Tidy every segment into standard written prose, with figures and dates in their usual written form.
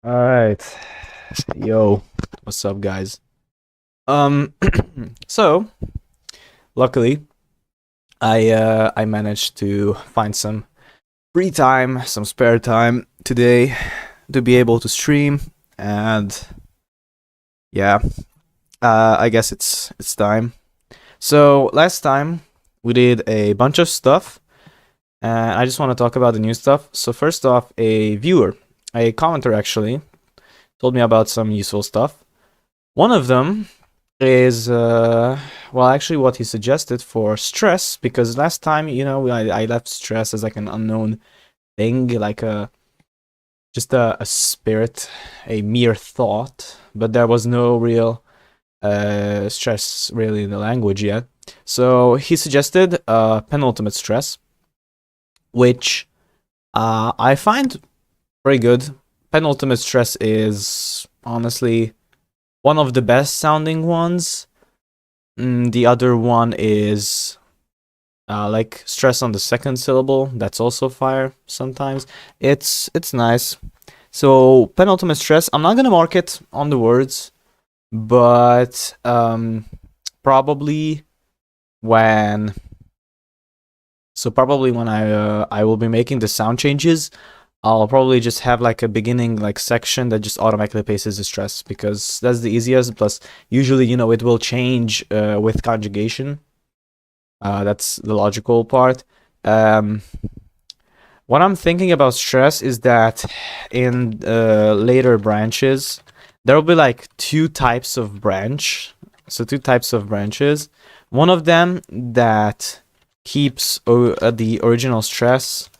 All right. Yo, what's up, guys? Um, so luckily, I managed to find some free time, some spare time today to be able to stream, and yeah, I guess it's time. So last time we did a bunch of stuff, and I just want to talk about the new stuff. So first off, a commenter actually, told me about some useful stuff. One of them is well, actually what he suggested for stress, because last time, I left stress as like an unknown thing, like a spirit, a mere thought, but there was no real stress really in the language yet. So he suggested penultimate stress, which I find very good. Penultimate stress is honestly one of the best sounding ones. The other one is like stress on the second syllable. That's also fire sometimes. It's nice. So penultimate stress. I'm not gonna mark it on the words, but probably when. So probably when I will be making the sound changes, I'll probably just have like a beginning like section that just automatically pastes the stress, because that's the easiest. Plus, usually, it will change with conjugation. That's the logical part. Um, what I'm thinking about stress is that in later branches, there will be like two types of branch. So two types of branches. One of them that keeps the original stress,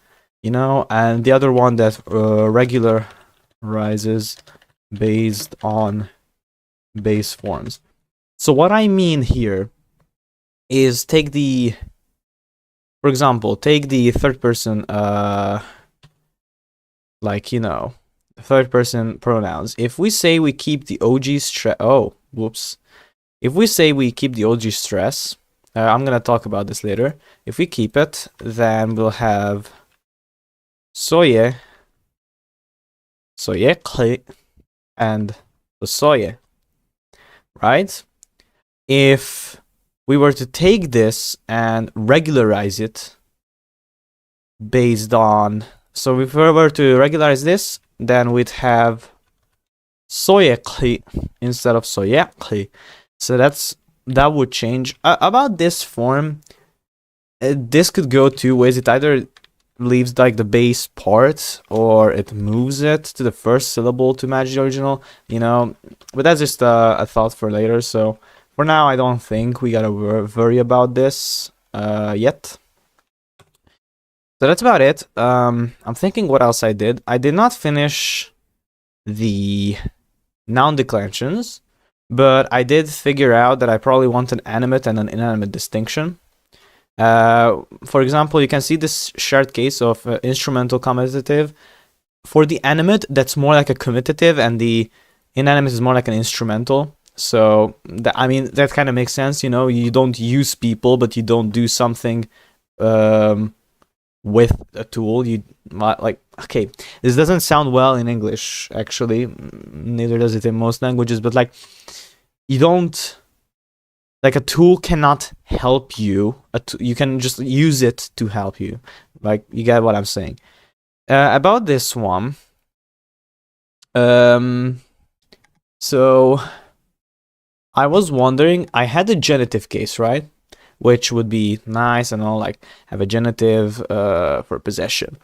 and the other one that regularizes based on base forms. So what I mean here is for example, take the third person, third person pronouns. If we say we keep the OG stress, if we say we keep the OG stress, I'm gonna talk about this later. If we keep it, then we'll have soye, and the soye, right? If we were to take this and regularize it based on, so if we were to regularize this, then we'd have soye instead of soye. So that would change. About this form, this could go two ways. It either leaves like the base part, or it moves it to the first syllable to match the original, but that's just a thought for later. So for now, I don't think we gotta worry about this yet. So that's about it. I'm thinking what else I did. I did not finish the noun declensions, but I did figure out that I probably want an animate and an inanimate distinction. For example, you can see this shared case of instrumental commutative. For the animate, that's more like a commutative, and the inanimate is more like an instrumental. So that kind of makes sense. You don't use people, but you don't do something with a tool. You like, okay, this doesn't sound well in English, actually. Neither does it in most languages, but like, you don't, like, a tool cannot help you. You can just use it to help you. Like, you get what I'm saying. About this one, so I was wondering, I had a genitive case, right? Which would be nice and all, like have a genitive for possession.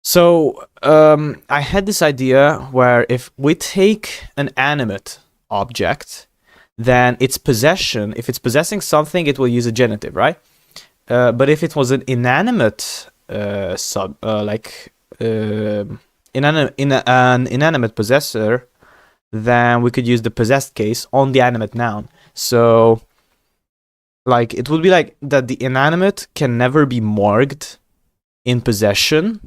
So I had this idea where if we take an animate object, then its possession, if it's possessing something, it will use a genitive, right? But if it was an inanimate an inanimate possessor, then we could use the possessed case on the animate noun. So like, it would be like that the inanimate can never be marked in possession,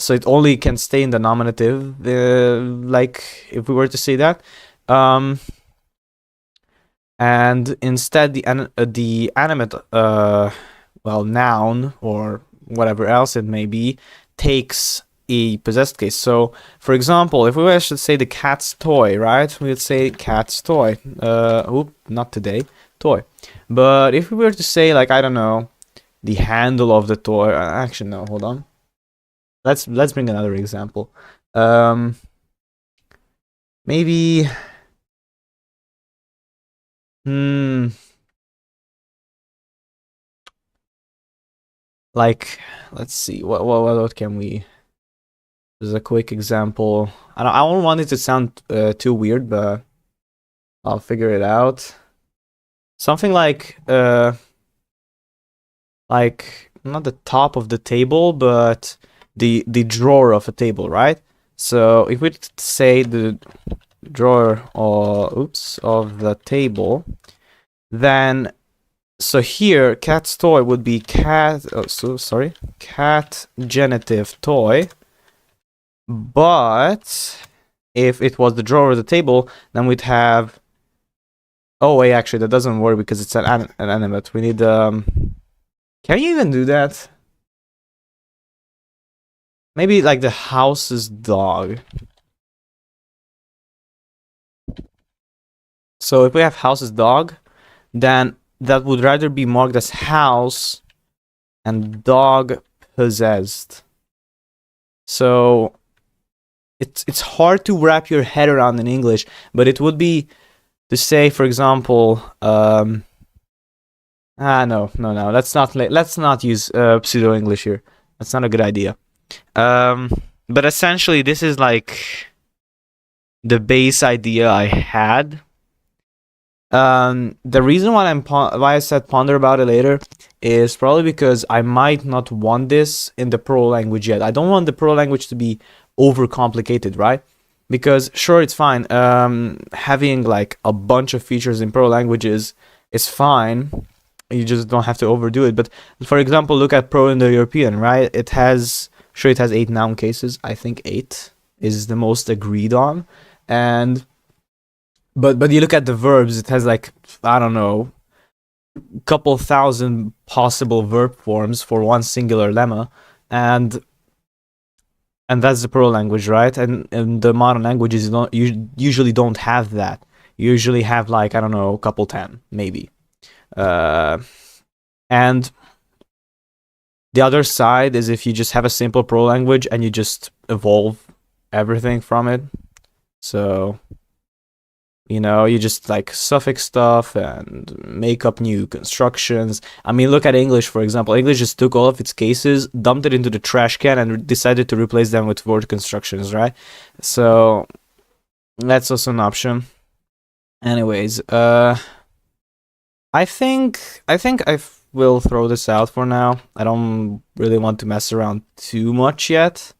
so it only can stay in the nominative, like if we were to say that. And instead the animate noun or whatever else it may be takes a possessed case. So, for example, if we were to say the cat's toy, right? We would say cat's toy. Not today, toy. But if we were to say, like, I don't know, the handle of the toy. Actually, no, hold on. Let's bring another example. Maybe. Like, let's see. What can we? There's a quick example. I don't want it to sound too weird, but I'll figure it out. Something like not the top of the table, but the drawer of a table, right? So if we say the drawer of the table, then so here cat's toy would be cat genitive toy, but if it was the drawer of the table, then we'd have, oh wait, actually that doesn't work because it's an animate. We need can you even do that? Maybe like the house's dog. So if we have house's dog, then that would rather be marked as house and dog possessed. So it's hard to wrap your head around in English, but it would be to say, for example, no. Let's not use pseudo English here. That's not a good idea. But essentially, this is like the base idea I had. The reason why I said ponder about it later is probably because I might not want this in the pro language yet. I don't want the pro language to be overcomplicated, right? Because sure, it's fine. Having like a bunch of features in pro languages is fine. You just don't have to overdo it. But for example, look at pro Indo-European, right? It has 8 noun cases. I think 8 is the most agreed on, and but you look at the verbs, it has like, I don't know, a couple thousand possible verb forms for one singular lemma, and that's the pro language, right? And the modern languages you usually don't have that. You usually have like, I don't know, a couple 10 maybe. And the other side is if you just have a simple pro language and you just evolve everything from it. So, you know, you just like suffix stuff and make up new constructions. I mean, look at English, for example. English just took all of its cases, dumped it into the trash can, and decided to replace them with word constructions, right? So that's also an option. Anyways, I think I will throw this out for now. I don't really want to mess around too much yet.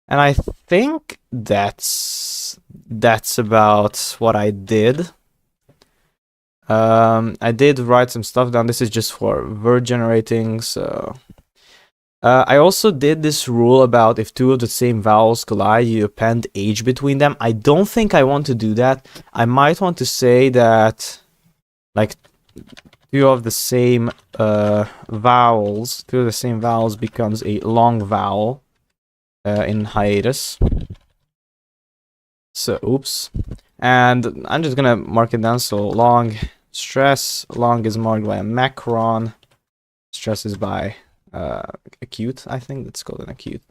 And I think that's about what I did. I did write some stuff down. This is just for word generating. So I also did this rule about if two of the same vowels collide, you append age between them. I don't think I want to do that. I might want to say that like two of the same vowels becomes a long vowel in hiatus. So oops, and I'm just gonna mark it down. So long stress, long is marked by a macron, stress is by acute. I think that's called an acute.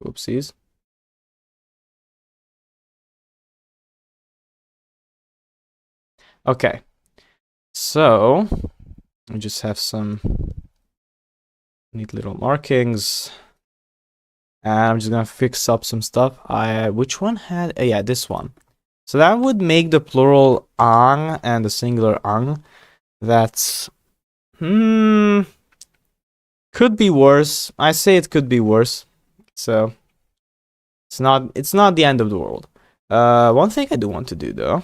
Oopsies. Okay, so we just have some neat little markings, and I'm just gonna fix up some stuff. Which one had? Yeah, this one. So that would make the plural ang and the singular ang. That's could be worse. I say it could be worse. So it's not the end of the world. One thing I do want to do though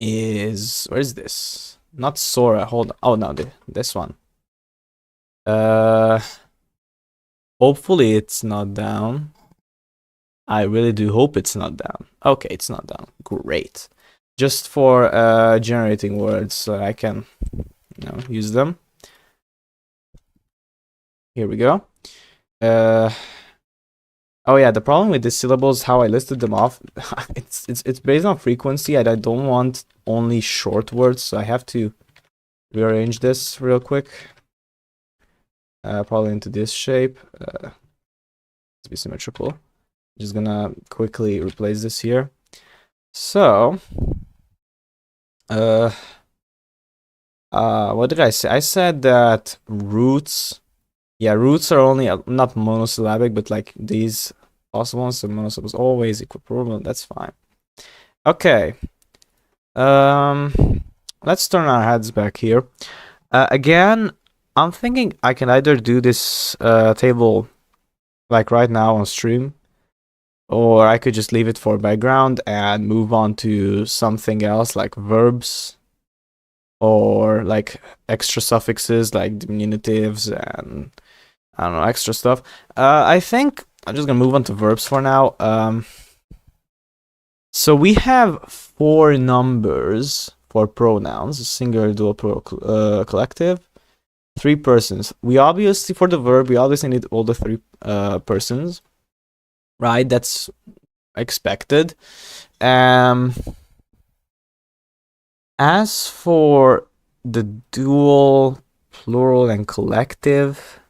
is, where is this? Not Sora. Hold on. Oh no, this one. Hopefully it's not down. I really do hope it's not down. Okay, it's not down. Great. Just for generating words so I can use them. Here we go. Oh yeah, the problem with the syllables, how I listed them off, it's based on frequency, and I don't want only short words, so I have to rearrange this real quick. Probably into this shape. To be symmetrical. Just gonna quickly replace this here. So, what did I say? I said that roots. Yeah, roots are only not monosyllabic, but like these possible ones. So monosyllables always equipromal. That's fine. Okay. Let's turn our heads back here. Again, I'm thinking I can either do this table like right now on stream, or I could just leave it for background and move on to something else like verbs or like extra suffixes like diminutives and I don't know, extra stuff. I think I'm just gonna move on to verbs for now. So we have 4 numbers for pronouns: singular, dual, plural, collective. 3 persons. We obviously, for the verb, we obviously need all the 3 persons, right? That's expected. As for the dual, plural, and collective,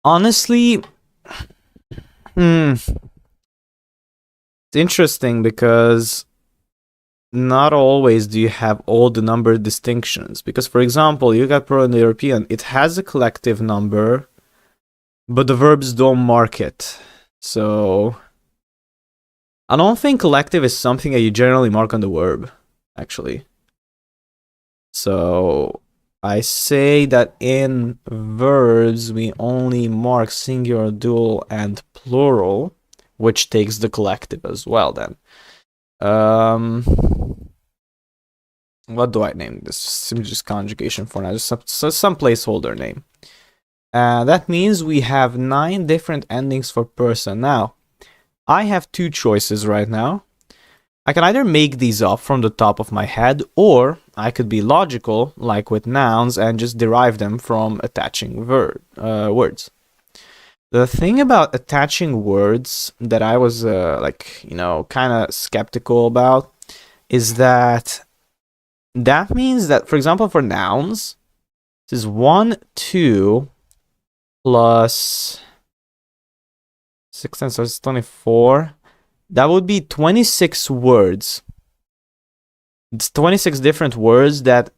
honestly, it's interesting because not always do you have all the number distinctions. Because, for example, you got Proto-Indo-European, it has a collective number, but the verbs don't mark it. So, I don't think collective is something that you generally mark on the verb, actually. So, I say that in verbs, we only mark singular, dual, and plural, which takes the collective as well, then. What do I name this? Just conjugation for now, just some placeholder name. That means we have 9 different endings for person. Now, I have 2 choices right now. I can either make these up from the top of my head, or I could be logical, like with nouns, and just derive them from attaching words. The thing about attaching words that I was, kind of skeptical about is that means that, for example, for nouns, this is 1, 2, plus 6 times, so it's 24. That would be 26 words. It's 26 different words that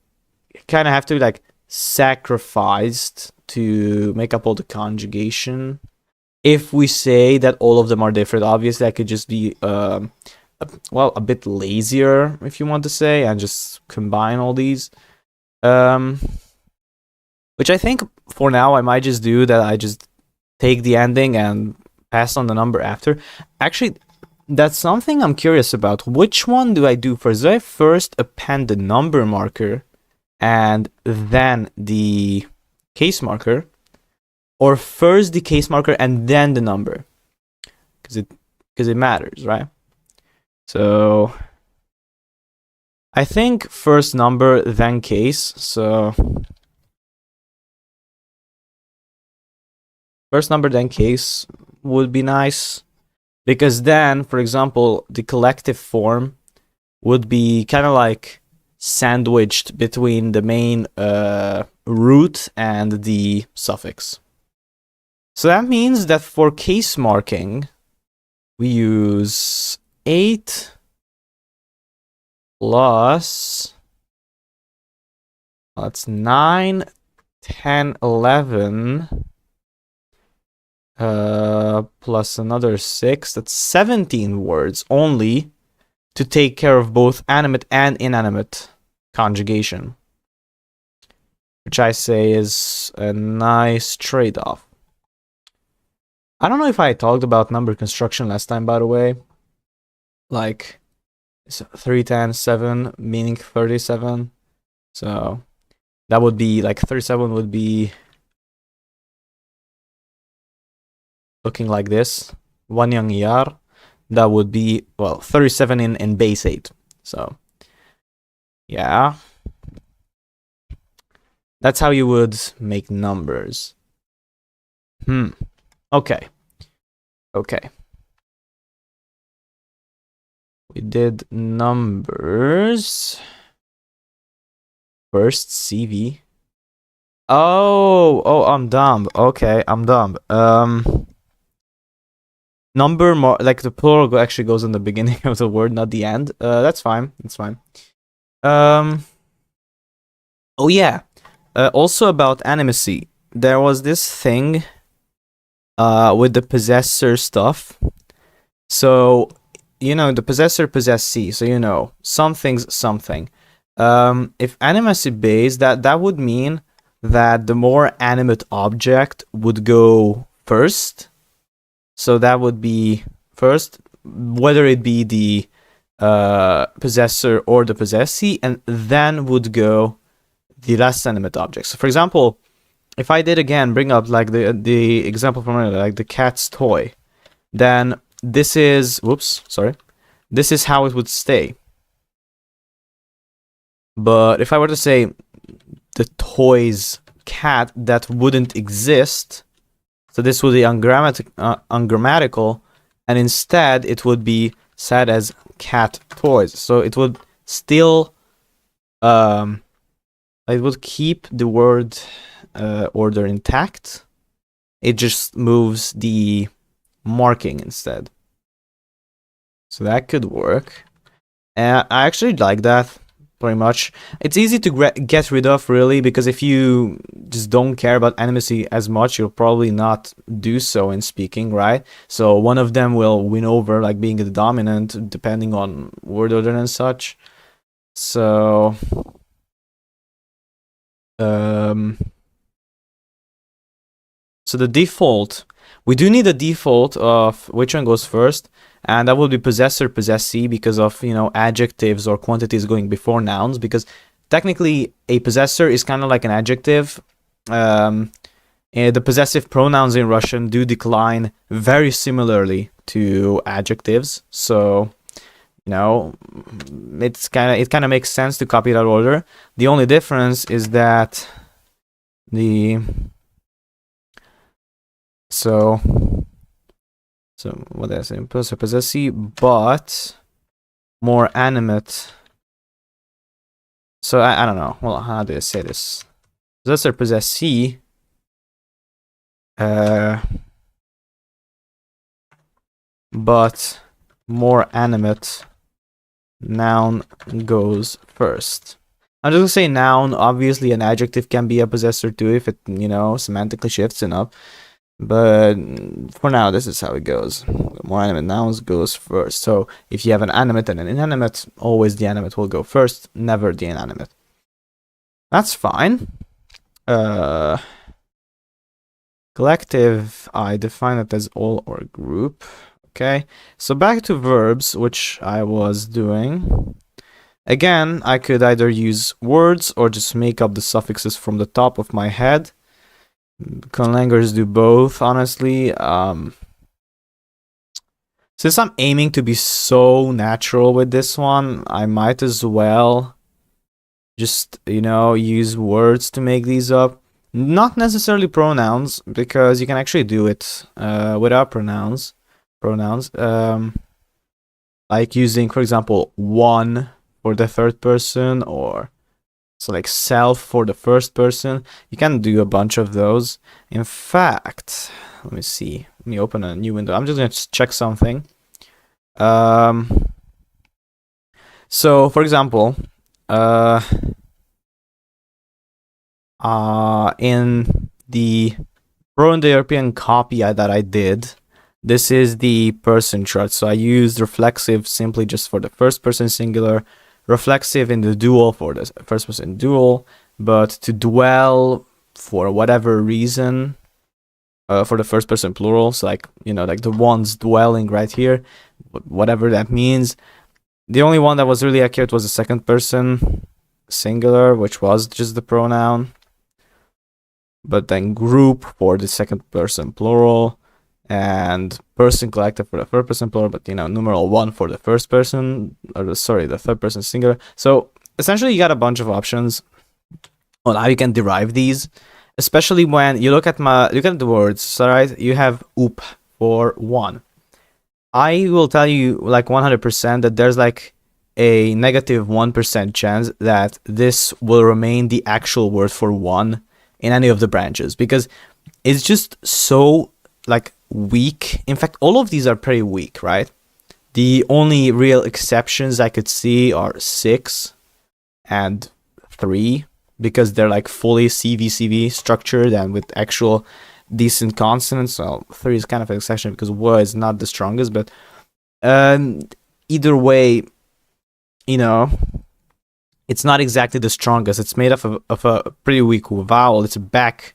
kind of have to be like sacrificed to make up all the conjugation. If we say that all of them are different, obviously I could just be a bit lazier, if you want to say, and just combine all these. Which I think for now I might just do that. I just take the ending and pass on the number after. Actually, that's something I'm curious about. Which one do I do first? Do I first append the number marker and then the case marker? Or first the case marker and then the number? Because it matters, right? So I think first number, then case. So first number, then case would be nice. Because then, for example, the collective form would be kind of like sandwiched between the main root and the suffix. So that means that for case marking, we use 8 plus, that's 9, 10, 11, plus another 6, that's 17 words only to take care of both animate and inanimate conjugation, which I say is a nice trade-off. I don't know if I talked about number construction last time, by the way. Like 3, 10, 7, meaning 37. So that would be like 37 would be looking like this. One young yar. That would be, well, 37 in base 8. So yeah. That's how you would make numbers. Okay. Okay. We did numbers. First CV. Oh, I'm dumb. Okay, I'm dumb. Number more like the plural actually goes in the beginning of the word, not the end. That's fine. That's fine. Oh yeah. Also about animacy, there was this thing with the possessor stuff. So the possessor possessee. So something's something. If animacy based, that would mean that the more animate object would go first. So that would be first, whether it be the possessor or the possessee, and then would go the last animate object. So for example, if I did again bring up like the example from earlier, like the cat's toy, then this is this is how it would stay. But if I were to say the toy's cat, that wouldn't exist. So this would be ungrammatical, and instead it would be said as cat toys. So it would still it would keep the word order intact. It just moves the marking instead. So that could work. I actually like that pretty much. It's easy to get rid of, really, because if you just don't care about animacy as much, you'll probably not do so in speaking, right? So one of them will win over, like being the dominant, depending on word order and such. So so the default, we do need a default of which one goes first, and that will be possessor possessee, because of adjectives or quantities going before nouns, because technically a possessor is kind of like an adjective. And the possessive pronouns in Russian do decline very similarly to adjectives, so it kind of makes sense to copy that order. The only difference is that so what did I say? Possessor possessee, but more animate. So I don't know. Well, how do I say this? Possessor possessee. But more animate. Noun goes first. I'm just gonna say noun. Obviously, an adjective can be a possessor too if it semantically shifts enough. But for now, this is how it goes. More animate nouns goes first. So if you have an animate and an inanimate, always the animate will go first, never the inanimate. That's fine. Collective, I define it as all or group. Okay, so back to verbs, which I was doing. Again, I could either use words or just make up the suffixes from the top of my head. Conlangers do both, honestly. Since I'm aiming to be so natural with this one, I might as well just, use words to make these up. Not necessarily pronouns, because you can actually do it without pronouns. Like using, for example, one for the third person, or so like self for the first person. You can do a bunch of those. In fact, let me see. Let me open a new window. I'm just going to check something. So, for example, in the Pro-Indo-European copy that I did, this is the person chart. So I used reflexive simply just for the first person singular, reflexive in the dual for the first person dual, but to dwell for whatever reason for the first person plural. So like like the ones dwelling right here, whatever that means. The only one that was really accurate was the second person singular, which was just the pronoun, but then group for the second person plural, and person collective for the third person plural, but numeral 1 for the first person, or the third person singular. So essentially you got a bunch of options. on how you can derive these, especially when you look at the words. Right, you have oop for one. I will tell you like 100% that there's like a negative 1% chance that this will remain the actual word for one in any of the branches, because it's just so like weak. In fact, all of these are pretty weak, right? The only real exceptions I could see are 6 and 3, because they're like fully CVCV structured and with actual decent consonants. Well, 3 is kind of an exception because W is not the strongest, but either way, you know, it's not exactly the strongest. It's made of a pretty weak vowel. It's a back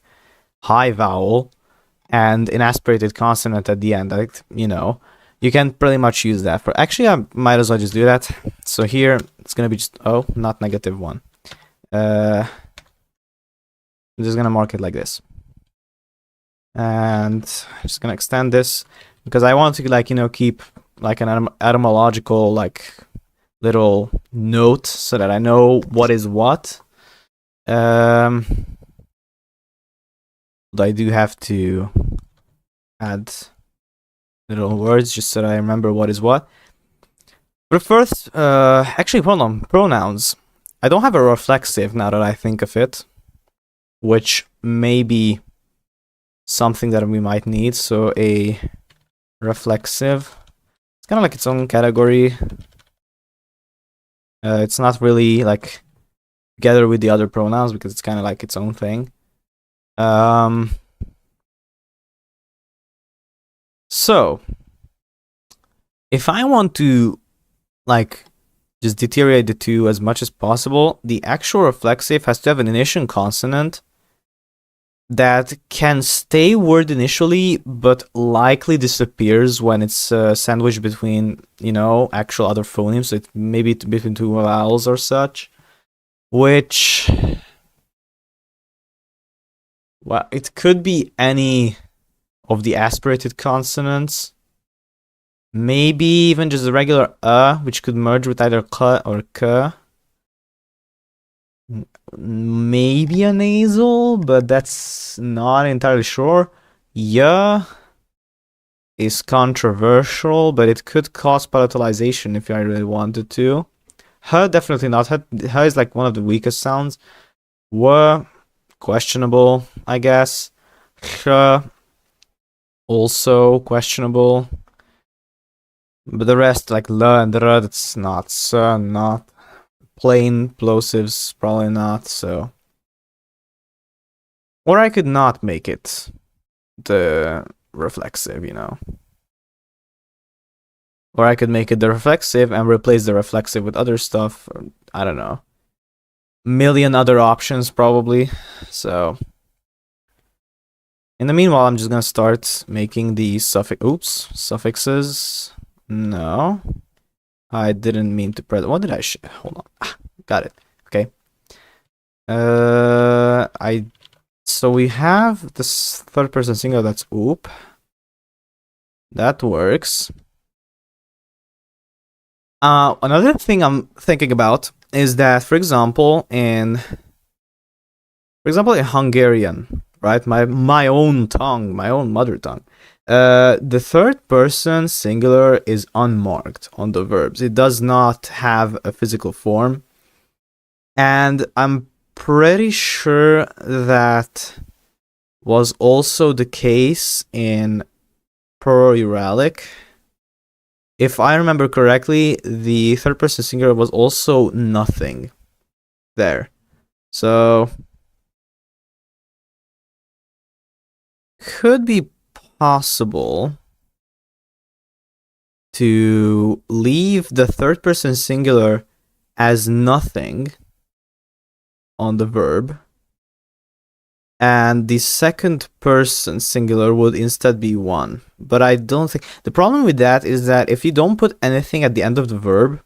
high vowel and an aspirated consonant at the end. Like, you know, you can pretty much use that for. Actually, I might as well just do that. So here it's gonna be just not negative 1. I'm just gonna mark it like this, and I'm just gonna extend this because I want to, like, you know, keep like an etymological like little note so that I know what is what. But I do have to add little words just so that I remember what is what. But first, actually, hold on, pronouns. I don't have a reflexive now that I think of it, which may be something that we might need. So a reflexive, it's kind of like its own category. It's not really like together with the other pronouns because it's kind of like its own thing. So if I want to like just deteriorate the two as much as possible, the actual reflexive has to have an initial consonant that can stay word initially, but likely disappears when it's sandwiched between, you know, actual other phonemes. So it maybe between two vowels or such, which, well, it could be any of the aspirated consonants. Maybe even just a regular which could merge with either k or k. Maybe a nasal, but that's not entirely sure. Yeah is controversial, but it could cause palatalization if I really wanted to. Definitely not. Is like one of the weakest sounds. W, questionable, I guess. Ch, also questionable. But the rest, like L and R, that's not. S, not. Plain plosives, probably not, so. Or I could not make it the reflexive, you know. Or I could make it the reflexive and replace the reflexive with other stuff. Or, I don't know. Million other options, probably. So. In the meanwhile, I'm just gonna start making the suffixes. No. I didn't mean to press. What did I? Hold on. Got it. Okay. So we have this third person singular. That's oop. That works. Another thing I'm thinking about is that, for example, in Hungarian, right? My own tongue, my own mother tongue. The third person singular is unmarked on the verbs. It does not have a physical form. And I'm pretty sure that was also the case in pluralic. If I remember correctly, the third person singular was also nothing there. So could be possible to leave the third person singular as nothing on the verb, and the second person singular would instead be one. But I don't think the problem with that is that if you don't put anything at the end of the verb,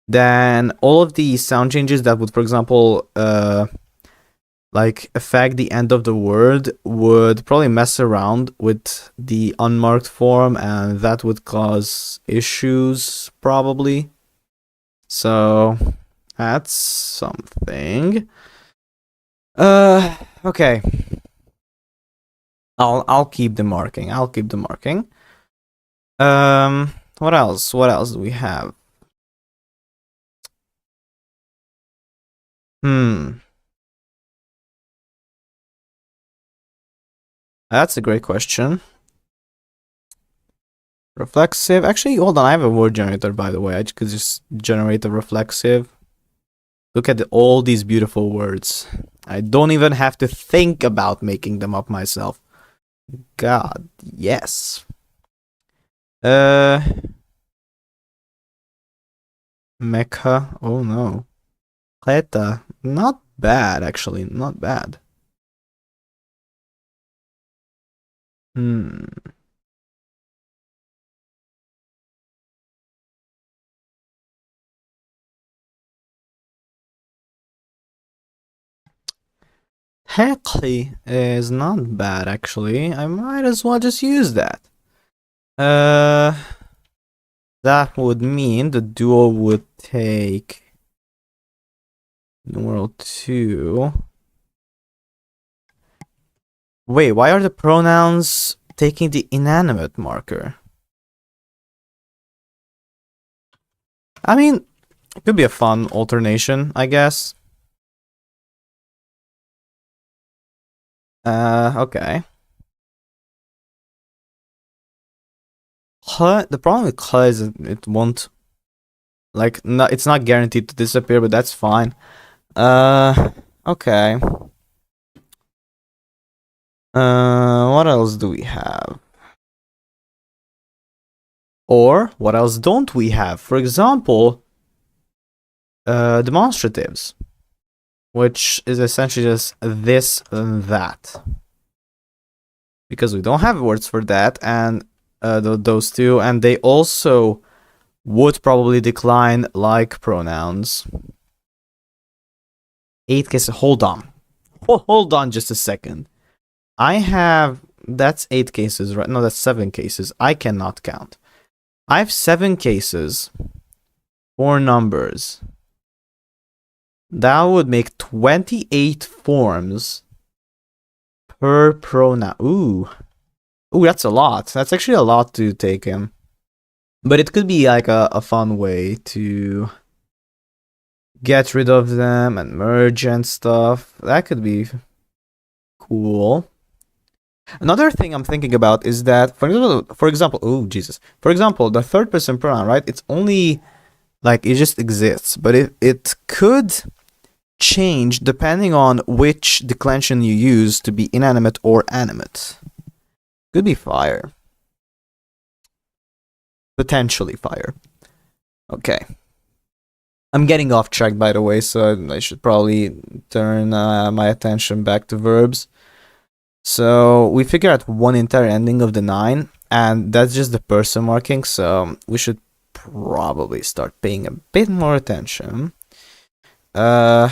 then all of the sound changes that would, for example, like affect the end of the word would probably mess around with the unmarked form, and that would cause issues probably. So that's something. Okay. I'll keep the marking. I'll keep the marking. What else? What else do we have? That's a great question. Reflexive. Actually, hold on. I have a word generator, by the way. I could just generate a reflexive. Look at all these beautiful words. I don't even have to think about making them up myself. God, yes. Mecha. Oh no. Cleta. Not bad, actually. Not bad. Hmm. Heckley is not bad, actually. I might as well just use that. Uh, that would mean the duo would take numeral 2. Wait, why are the pronouns taking the inanimate marker? I mean, it could be a fun alternation, I guess. Okay. The problem with Cl is it won't, like, no, it's not guaranteed to disappear, but that's fine. Okay. What else do we have? Or what else don't we have? For example, demonstratives, which is essentially just this and that. Because we don't have words for that and those two, and they also would probably decline like pronouns. 8 cases. Hold on. Hold on just a second. I have, that's 8 cases, right? No, that's 7 cases. I cannot count. I have 7 cases, 4 numbers. That would make 28 forms per pronoun. Ooh, that's a lot. That's actually a lot to take in. But it could be like a fun way to get rid of them and merge and stuff. That could be cool. Another thing I'm thinking about is that, for example, oh Jesus, for example, the third person pronoun, right? It's only like it just exists, but it could change depending on which declension you use to be inanimate or animate. Could be fire. Potentially fire. Okay. I'm getting off track, by the way, so I should probably turn my attention back to verbs. So we figure out one entire ending of the 9, and that's just the person marking, so we should probably start paying a bit more attention. For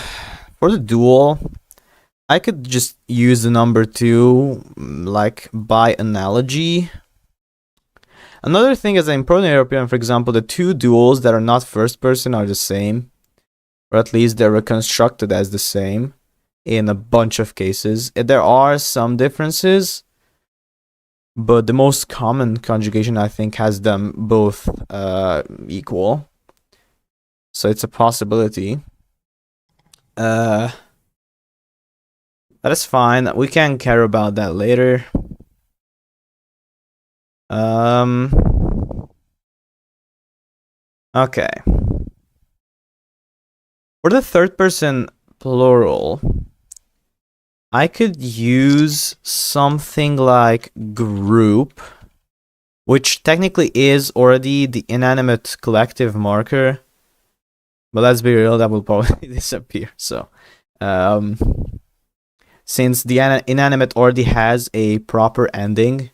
the dual, I could just use the number 2, like, by analogy. Another thing is in Proto-European, for example, the 2 duals that are not first person are the same, or at least they're reconstructed as the same in a bunch of cases. There are some differences, but the most common conjugation, I think, has them both equal. So it's a possibility. That is fine. We can care about that later. Okay. For the third person plural, I could use something like group, which technically is already the inanimate collective marker. But let's be real, that will probably disappear. So, since the inanimate already has a proper ending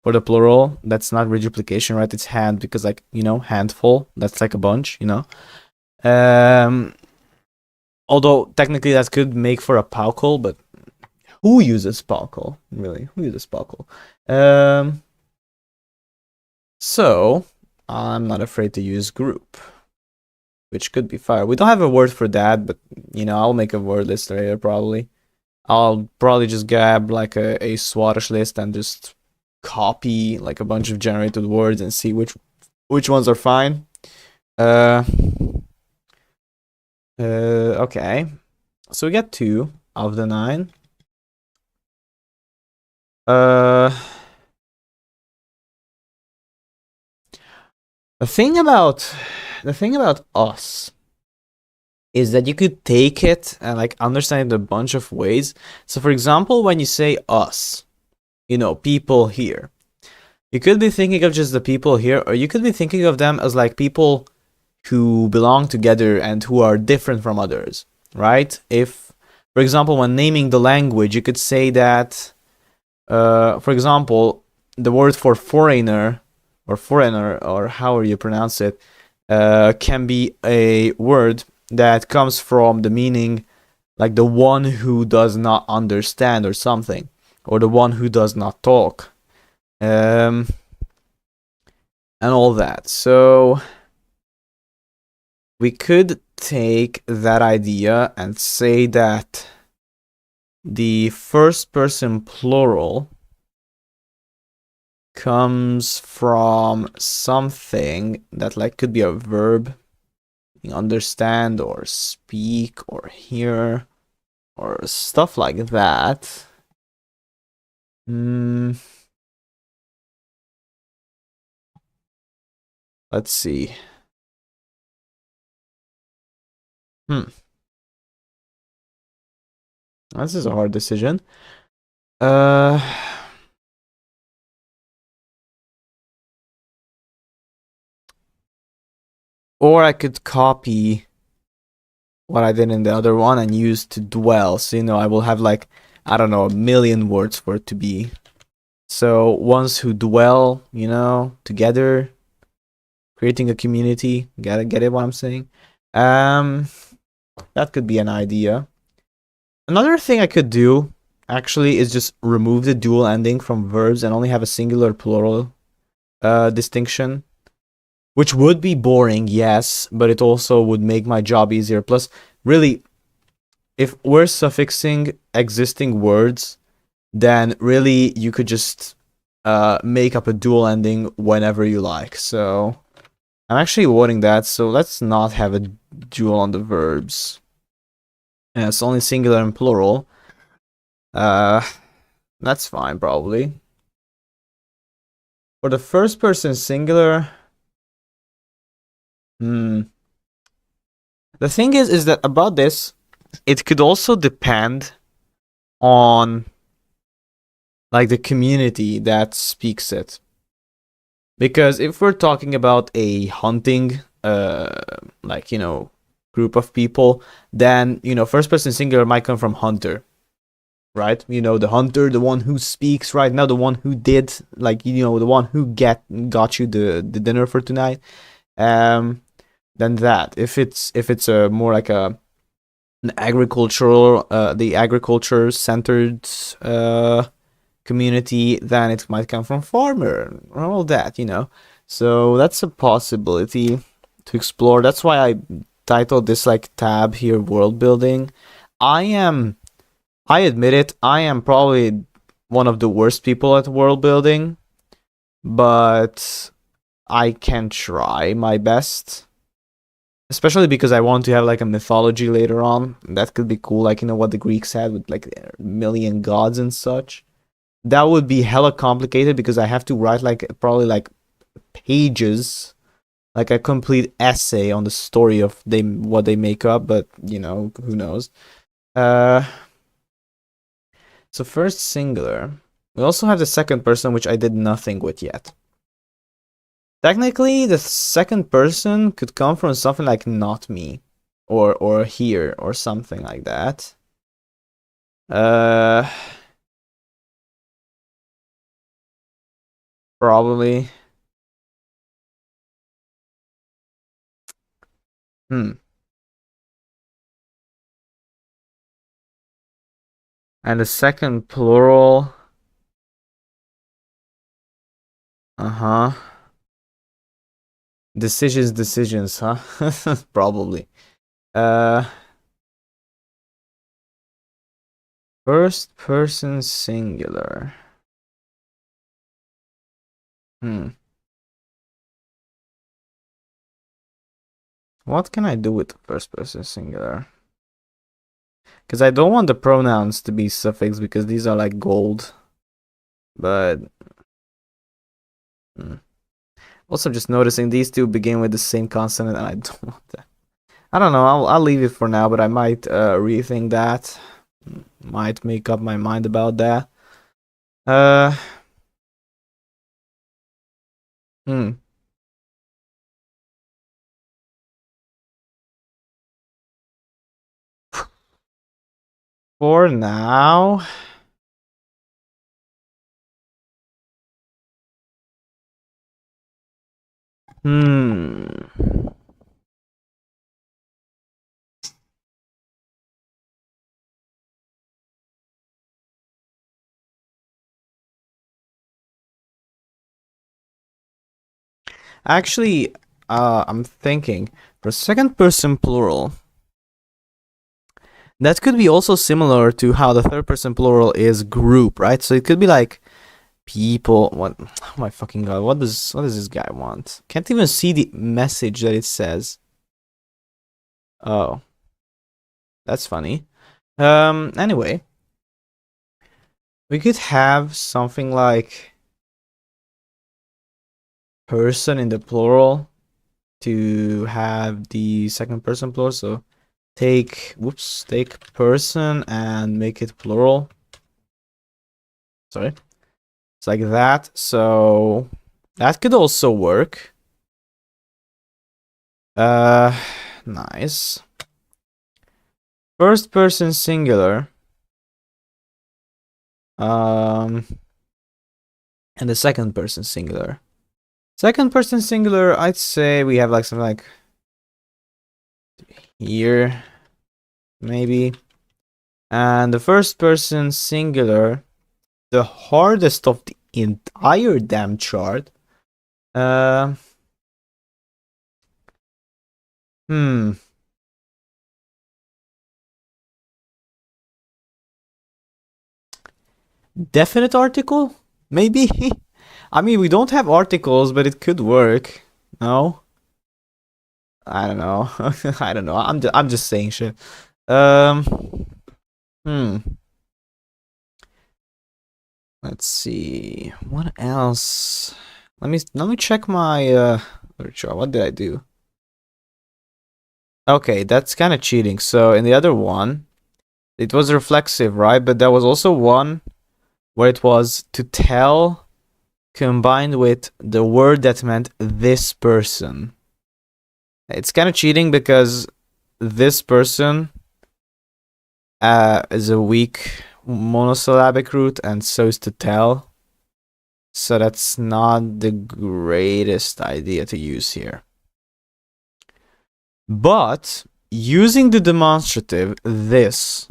for the plural, that's not reduplication, right? It's hand, because, like, you know, handful, that's like a bunch, you know. Although technically that could make for a paucal, but who uses paucal, really? Who uses paucal? So I'm not afraid to use group, which could be fire. We don't have a word for that, but, you know, I'll make a word list later probably. I'll probably just grab like a Swedish list and just copy like a bunch of generated words and see which ones are fine. Uh, okay. So we get 2 of the 9. Uh, the thing about us is that you could take it and like understand it a bunch of ways. So for example, when you say us, people here, you could be thinking of just the people here, or you could be thinking of them as like people who belong together and who are different from others, right? If, for example, when naming the language, you could say that, for example, the word for foreigner, or however you pronounce it, can be a word that comes from the meaning like the one who does not understand or something, or the one who does not talk, and all that. So we could take that idea and say that the first person plural comes from something that like could be a verb, understand or speak or hear or stuff like that. Let's see. This is a hard decision. Or I could copy what I did in the other one and use to dwell. So, I will have like, I don't know, a million words for it to be. So, ones who dwell, together, creating a community. Get it what I'm saying? That could be an idea. Another thing I could do, actually, is just remove the dual ending from verbs and only have a singular plural distinction. Which would be boring, yes, but it also would make my job easier. Plus, really, if we're suffixing existing words, then really you could just make up a dual ending whenever you like. So I'm actually avoiding that, so let's not have a dual on the verbs. And it's only singular and plural. That's fine, probably. For the first person singular, the thing is that about this, it could also depend on like the community that speaks it. Because if we're talking about a hunting group of people, then first person singular might come from hunter, right? The hunter, the one who speaks right now, the one who did, like, the one who got you the dinner for tonight. Then that, if it's a more like an agricultural the agriculture centered community, then it might come from farmer, all that, so that's a possibility to explore. That's why I titled this like tab here world building. I admit it, I am probably one of the worst people at world building, but I can try my best, especially because I want to have like a mythology later on. That could be cool, like what the Greeks had with like a million gods and such. That would be hella complicated because I have to write like probably like pages, like a complete essay on the story of what they make up, but who knows. So first singular. We also have the second person, which I did nothing with yet. Technically, the second person could come from something like not me, or here, or something like that. Probably. And the second plural. Decisions, huh? Probably. First person singular. What can I do with the first person singular? Because I don't want the pronouns to be suffix because these are like gold. But also just noticing these two begin with the same consonant and I don't want that. I don't know, I'll leave it for now, but I might rethink that. Might make up my mind about that. For now, actually, I'm thinking for second person plural, that could be also similar to how the third person plural is group, right? So it could be like people. What? Oh my fucking god! What does this guy want? Can't even see the message that it says. Oh, that's funny. Anyway, we could have something like person in the plural to have the second person plural. So take person and make it plural. Sorry. It's like that. So that could also work. Nice. First person singular. And the second person singular. Second person singular, I'd say we have like something like here, maybe. And the first person singular, the hardest of the entire damn chart. Definite article? Maybe? I mean, we don't have articles, but it could work. No? I don't know. I don't know. I'm just saying shit. Let's see. What else? Let me check my literature. What did I do? Okay, that's kind of cheating. So in the other one, it was reflexive, right? But there was also one where it was to tell combined with the word that meant this person. It's kind of cheating because this person is a weak monosyllabic root, and so is to tell. So that's not the greatest idea to use here. But using the demonstrative, this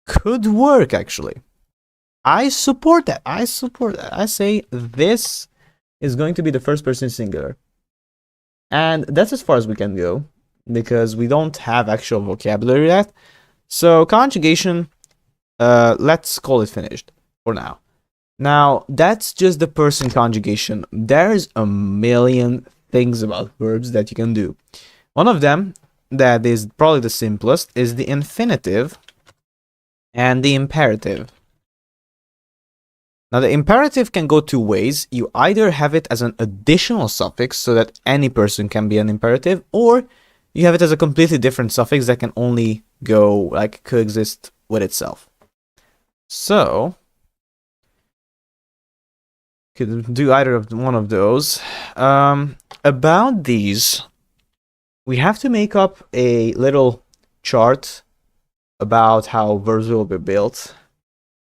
could work actually. I support that. I say this is going to be the first person singular. And that's as far as we can go because we don't have actual vocabulary yet. So conjugation, let's call it finished for now. Now, that's just the person conjugation. There's a million things about verbs that you can do. One of them, that is probably the simplest, is the infinitive and the imperative. Now, the imperative can go two ways. You either have it as an additional suffix so that any person can be an imperative, or you have it as a completely different suffix that can only go, like, coexist with itself. So, could do either of one of those. About these, we have to make up a little chart about how verbs will be built.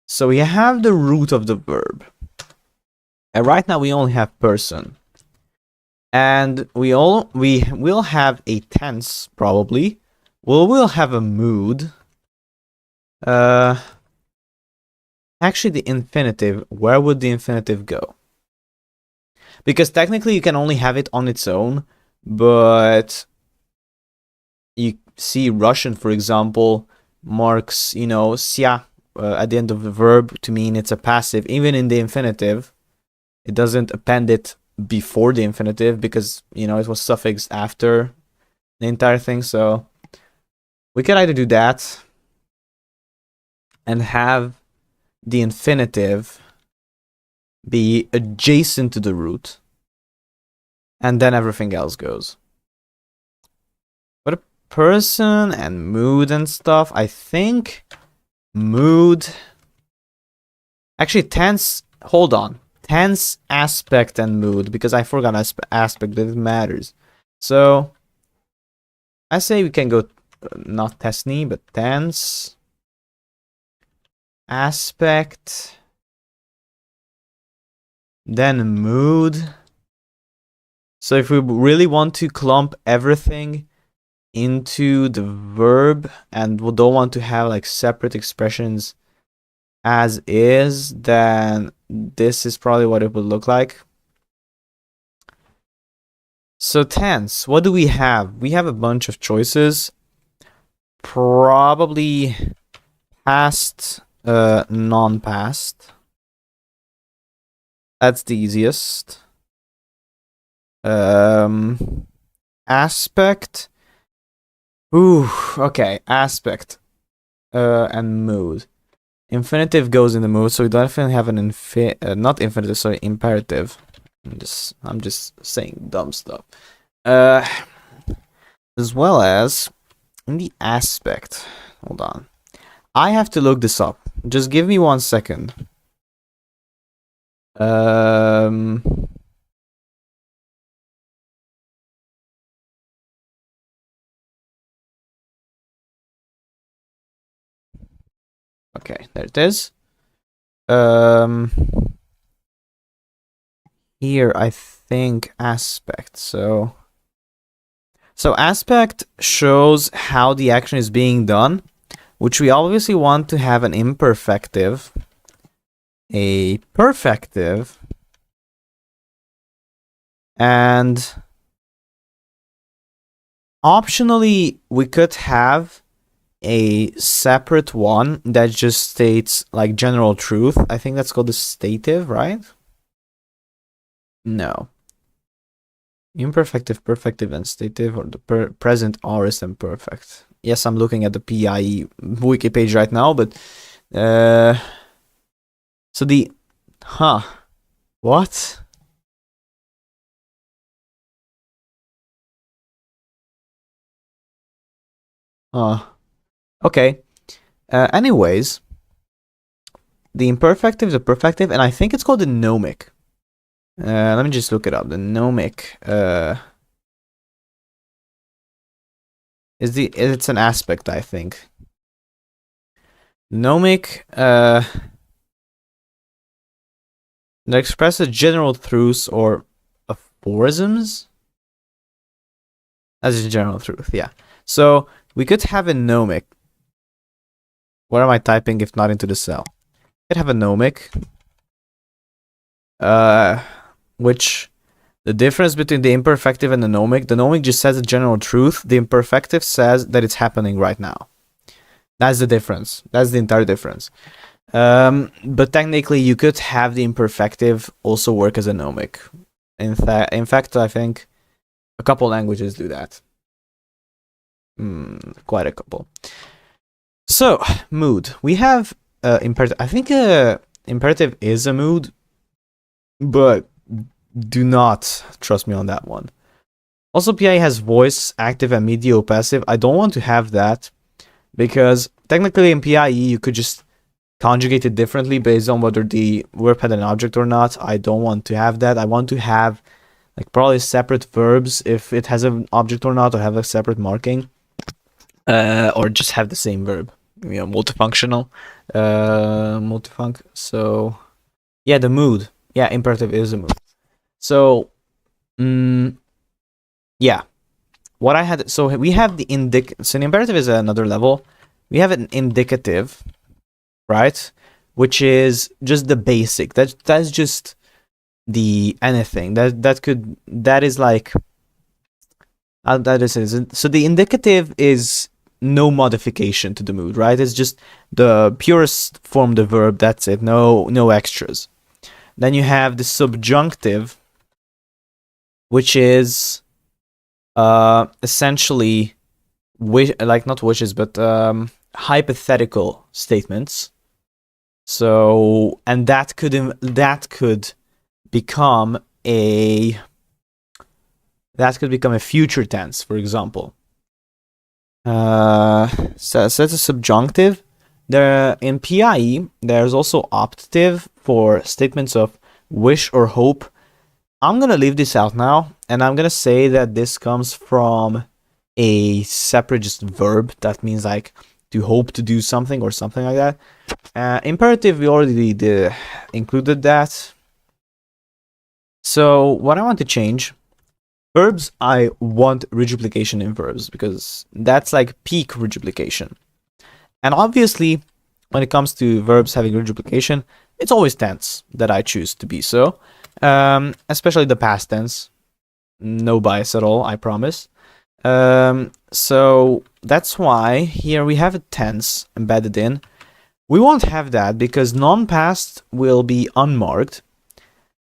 So we have the root of the verb. And right now we only have person. And we will have a tense, probably. We'll have a mood. Actually, the infinitive, where would the infinitive go? Because technically you can only have it on its own, but you see Russian, for example, marks, sia at the end of the verb to mean it's a passive. Even in the infinitive, it doesn't append it before the infinitive because, you know, it was suffixed after the entire thing. So we can either do that and have the infinitive be adjacent to the root, and then everything else goes. But a person and mood and stuff, I think mood... Actually, tense... Hold on. Tense, aspect, and mood, because I forgot aspect, that it matters. So, I say we can go, not Tesni, but tense, aspect, then mood. So if we really want to clump everything into the verb and we don't want to have like separate expressions as is, then this is probably what it would look like. So tense, what do we have? We have a bunch of choices. Probably past, non-past. That's the easiest. Aspect. Ooh, okay, aspect. And mood. Infinitive goes in the mood, so we definitely have an not infinitive, sorry, imperative. I'm just saying dumb stuff. As well as in the aspect. Hold on. I have to look this up. Just give me 1 second. Okay, there it is. Here I think aspect. So aspect shows how the action is being done, which we obviously want to have an imperfective, a perfective, and optionally we could have a separate one that just states like general truth. I think that's called the stative, right? No. Imperfective, perfective, and stative, or the present, aorist, and perfect. Yes, I'm looking at the PIE wiki page right now, but so the what? Okay. Anyways, the imperfective, the perfective, and I think it's called the nomic. Let me just look it up. The nomic it's an aspect, I think. Nomic that expresses general truths or aphorisms. As a general truth, yeah. So we could have a nomic. What am I typing if not into the cell? We could have a nomic. Which the difference between the imperfective and the nomic just says a general truth. The imperfective says that it's happening right now. That's the difference. That's the entire difference. But technically, you could have the imperfective also work as a nomic. In fact, I think a couple languages do that. Quite a couple. So, mood. We have imperative. I think imperative is a mood, but do not trust me on that one. Also, PI has voice, active, and medial passive. I don't want to have that because technically in PIE you could just conjugate it differently based on whether the verb had an object or not. I don't want to have that. I want to have like probably separate verbs if it has an object or not, or have a separate marking, or just have the same verb. You know, multifunctional, multifunc. So yeah, the mood. Yeah, imperative is a mood. So, yeah. What I had, so we have the so the imperative is another level. We have an indicative, right? Which is just the basic. That's just the anything. That is like, that is, so the indicative is no modification to the mood, right? It's just the purest form of the verb, that's it, no extras. Then you have the subjunctive, which is essentially not wishes, but hypothetical statements. So, and that could become a future tense, for example. So that's a subjunctive. There in PIE, there's also optative for statements of wish or hope. I'm gonna leave this out now, and I'm gonna say that this comes from a separate just verb. That means like to hope to do something or something like that. Imperative, we already included that. So what I want to change, verbs, I want reduplication in verbs because that's like peak reduplication. And obviously, when it comes to verbs having reduplication, it's always tense that I choose to be so. Especially the past tense. No bias at all, I promise. So that's why here we have a tense embedded in. We won't have that because non-past will be unmarked,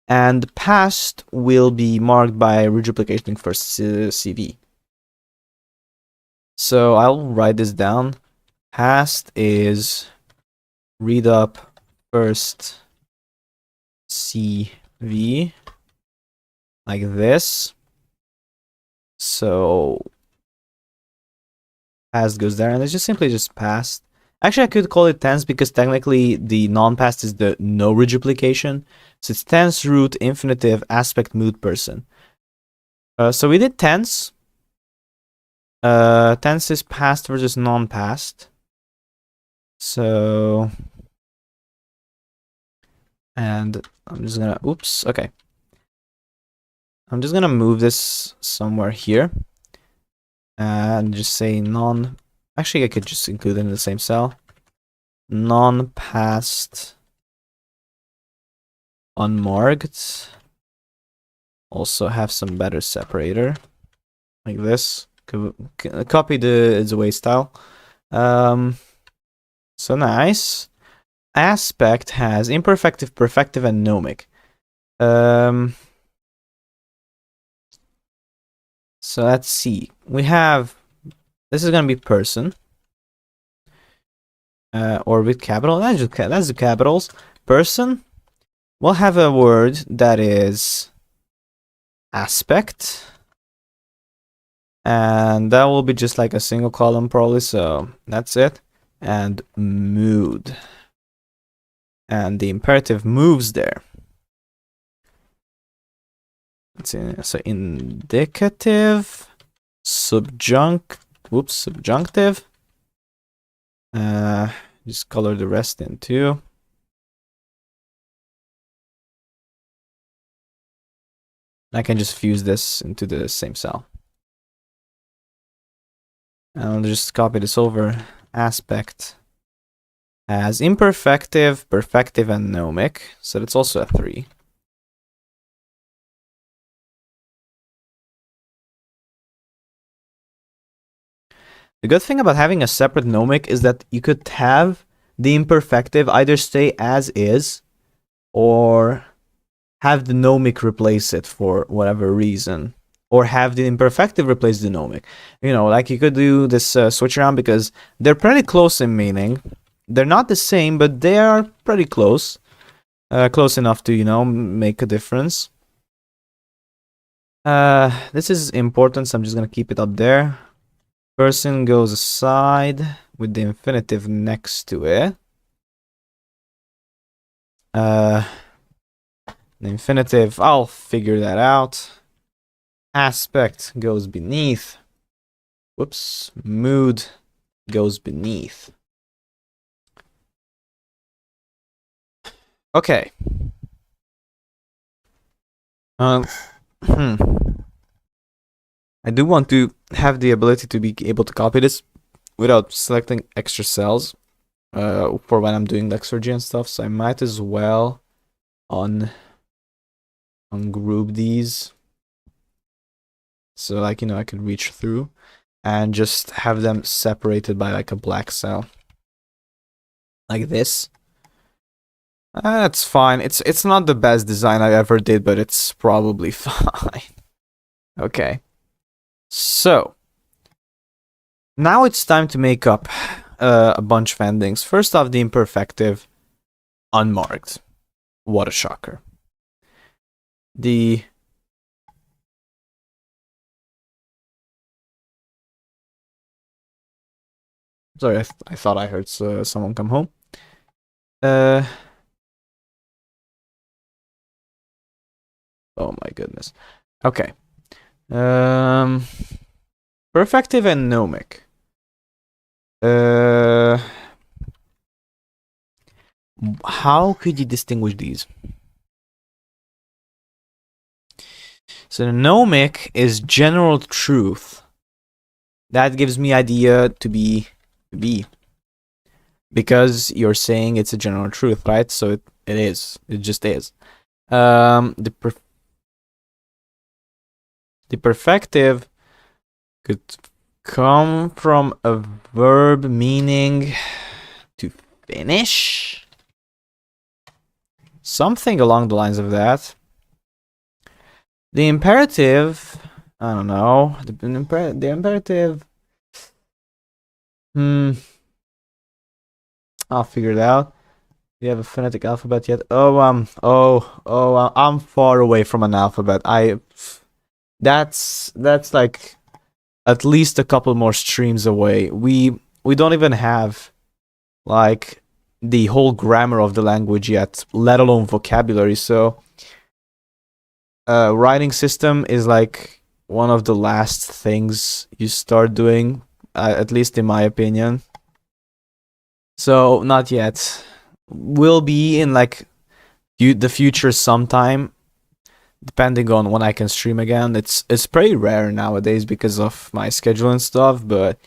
and past will be marked by reduplicating first CV. So I'll write this down. Past is read up first CV, like this. So past goes there, and it's just simply just past. Actually, I could call it tense because technically the non-past is the no reduplication. So it's tense, root, infinitive, aspect, mood, person. So we did tense. Tense is past versus non-past. So, and I'm just gonna, oops, okay. I'm just gonna move this somewhere here and just say actually I could just include it in the same cell. Non-past unmarked. Also have some better separator like this. Copy the way style. So nice. Aspect has imperfective, perfective, and nomic. So let's see. We have, this is gonna be person, or with capital. That's the capitals. Person. We'll have a word that is aspect, and that will be just like a single column probably. So that's it. And mood, and the imperative moves there. Let's see. So indicative, subjunctive. Just color the rest in too. I can just fuse this into the same cell. And I'll just copy this over. Aspect has imperfective, perfective, and nomic. So that's also a 3. The good thing about having a separate nomic is that you could have the imperfective either stay as is or have the nomic replace it for whatever reason, or have the imperfective replace the nomic. You know, like you could do this switch around because they're pretty close in meaning. They're not the same, but they are pretty close. Close enough to, you know, make a difference. This is important, so I'm just gonna keep it up there. Person goes aside with the infinitive next to it. The infinitive, I'll figure that out. Aspect goes beneath. Whoops. Mood goes beneath. Okay. I do want to have the ability to be able to copy this without selecting extra cells for when I'm doing Lexergy and stuff, so I might as well ungroup these so, like, you know, I can reach through. and just have them separated by like a black cell. Like this. That's fine. It's not the best design I ever did, but it's probably fine. Okay. So now it's time to make up a bunch of endings. First off, the imperfective, unmarked. What a shocker. The sorry, I thought I heard someone come home. Oh my goodness. Okay. Perfective and nomic. How could you distinguish these? So the nomic is general truth. That gives me idea to be B. Because you're saying it's a general truth, right? So it is. It just is. The perfective could come from a verb meaning to finish. Something along the lines of that. The imperative, I don't know. The imperative. I'll figure it out. Do you have a phonetic alphabet yet? I'm far away from an alphabet. That's like at least a couple more streams away. We don't even have like the whole grammar of the language yet, let alone vocabulary. So writing system is like one of the last things you start doing, at least in my opinion. So not yet. Will be in like the future sometime, depending on when I can stream again. It's pretty rare nowadays because of my schedule and stuff, but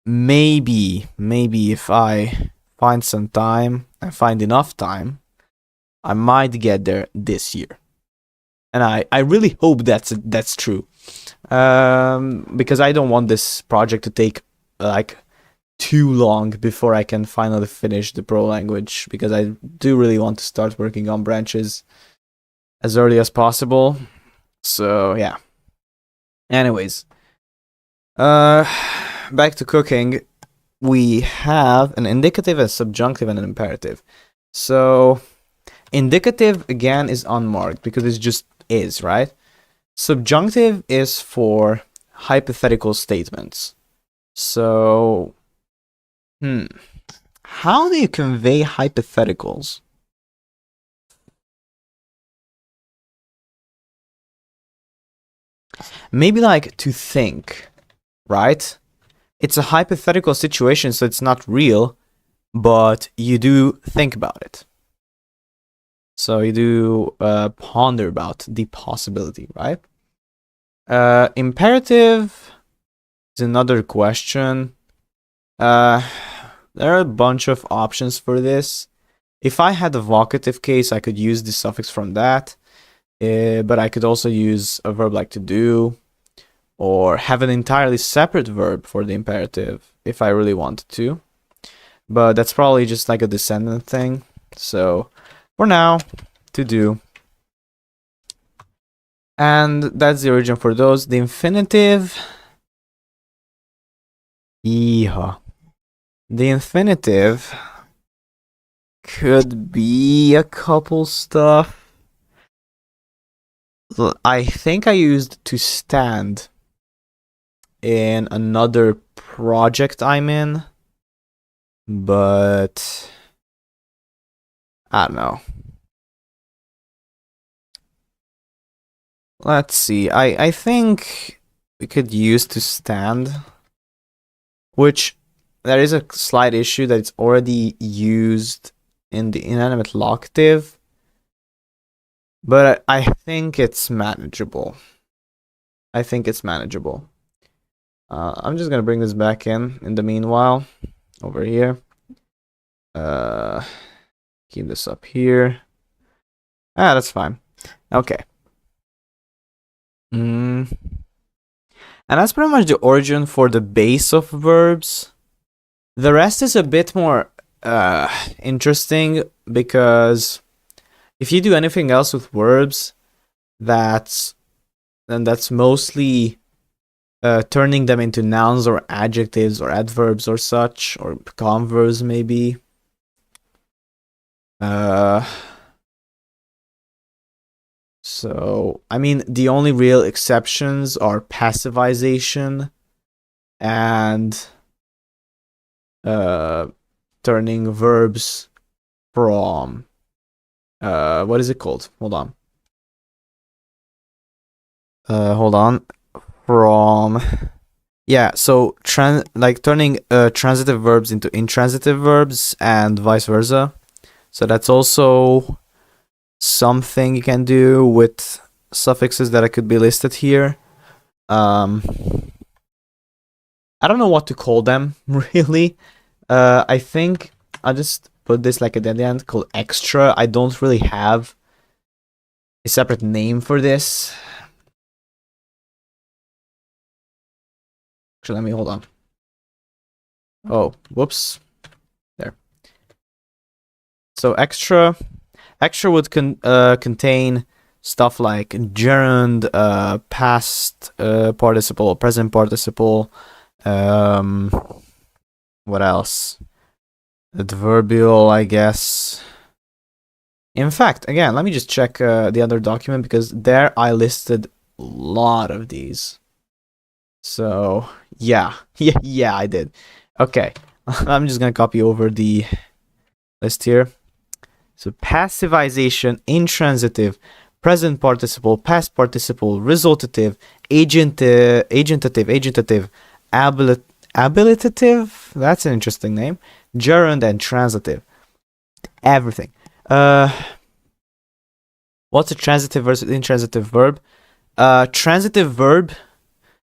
maybe if I find some time and find enough time, I might get there this year. And I really hope that's true. Because I don't want this project to take like too long before I can finally finish the pro language, because I do really want to start working on branches as early as possible. So yeah. Anyways, back to cooking. We have an indicative, a subjunctive, and an imperative. So indicative again is unmarked because it just is, right? Subjunctive is for hypothetical statements. So how do you convey hypotheticals? Maybe like to think, right? It's a hypothetical situation, so it's not real, but you do think about it. So you do ponder about the possibility, right? Imperative is another question. There are a bunch of options for this. If I had a vocative case, I could use the suffix from that. But I could also use a verb like to do, or have an entirely separate verb for the imperative if I really wanted to. But that's probably just like a descendant thing. So for now, to do. And that's the origin for those. The infinitive. Yeehaw. The infinitive could be a couple stuff. I think I used to stand in another project I'm in, but I don't know. Let's see. I think we could use to stand, which there is a slight issue that it's already used in the inanimate locative, but I think it's manageable. I'm just gonna bring this back in the meanwhile, over here. Keep this up here. That's fine. Okay. And that's pretty much the origin for the base of verbs. The rest is a bit more interesting because if you do anything else with verbs, that's mostly turning them into nouns or adjectives or adverbs or such, or converbs maybe. So, I mean, the only real exceptions are passivization and turning verbs from what is it called? Hold on. From so turning transitive verbs into intransitive verbs and vice versa. So that's also something you can do with suffixes that could be listed here. I don't know what to call them really. I think I'll just put this like at the end called extra. I don't really have a separate name for this. Actually, let me hold on. Oh, whoops. There. So extra would contain stuff like gerund, past participle, present participle. What else? Adverbial, I guess. In fact, again, let me just check the other document because there I listed a lot of these. So yeah, I did. Okay, I'm just gonna copy over the list here. So passivization, intransitive, present participle, past participle, resultative, agentative, abilitative. That's an interesting name. Gerund and transitive. Everything. What's a transitive versus intransitive verb? Transitive verb.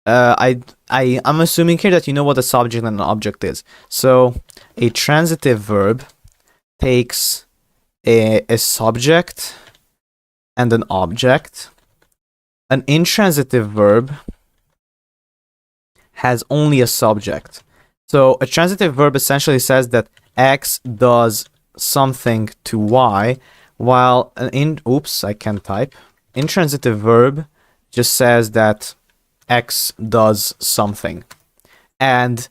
I'm assuming here that you know what a subject and an object is. So a transitive verb takes a subject and an object. An intransitive verb has only a subject. So a transitive verb essentially says that X does something to Y, while I can't type. Intransitive verb just says that X does something. And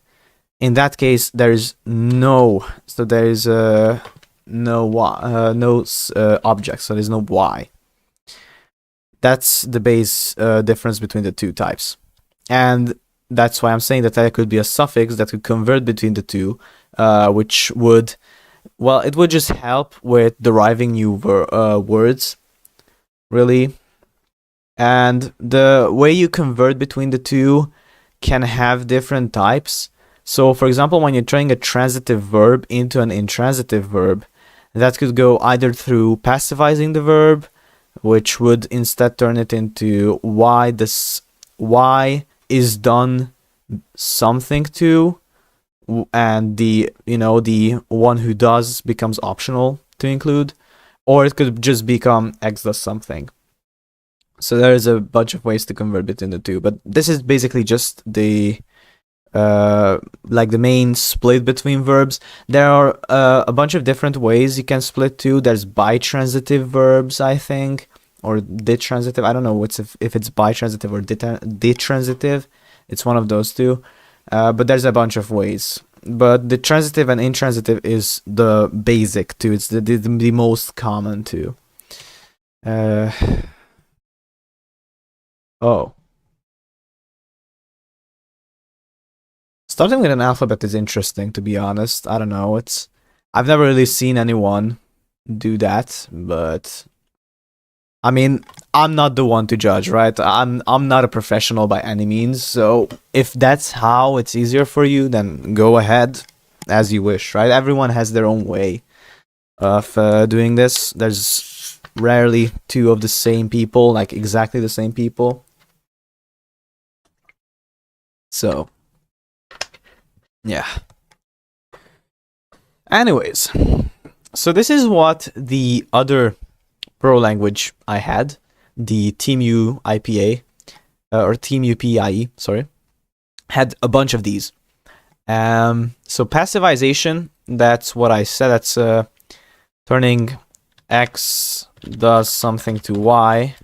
in that case, there is no object, so there's no Y. That's the base difference between the two types. And that's why I'm saying that there could be a suffix that could convert between the two, which would, it would just help with deriving new words, really. And the way you convert between the two can have different types. So, for example, when you're turning a transitive verb into an intransitive verb, that could go either through passivizing the verb, which would instead turn it into Y is done something to, and the one who does becomes optional to include, or it could just become X does something. So there's a bunch of ways to convert between the two, but this is basically just the the main split between verbs. There are a bunch of different ways you can split too. There's bitransitive verbs, I think, or ditransitive. I don't know if it's bitransitive or ditransitive. It's one of those two. But there's a bunch of ways. But the transitive and intransitive is the basic too. It's the most common too. Oh. Starting with an alphabet is interesting, to be honest. I don't know. I've never really seen anyone do that, but I mean, I'm not the one to judge, right? I'm not a professional by any means. So if that's how it's easier for you, then go ahead as you wish, right? Everyone has their own way of doing this. There's rarely two of the same people, like exactly the same people. So yeah. Anyways, so this is what the other Pro language I had, the TeamU IPA. or Team UPIE, sorry, had a bunch of these. So passivization, that's what I said. That's turning X does something to Y.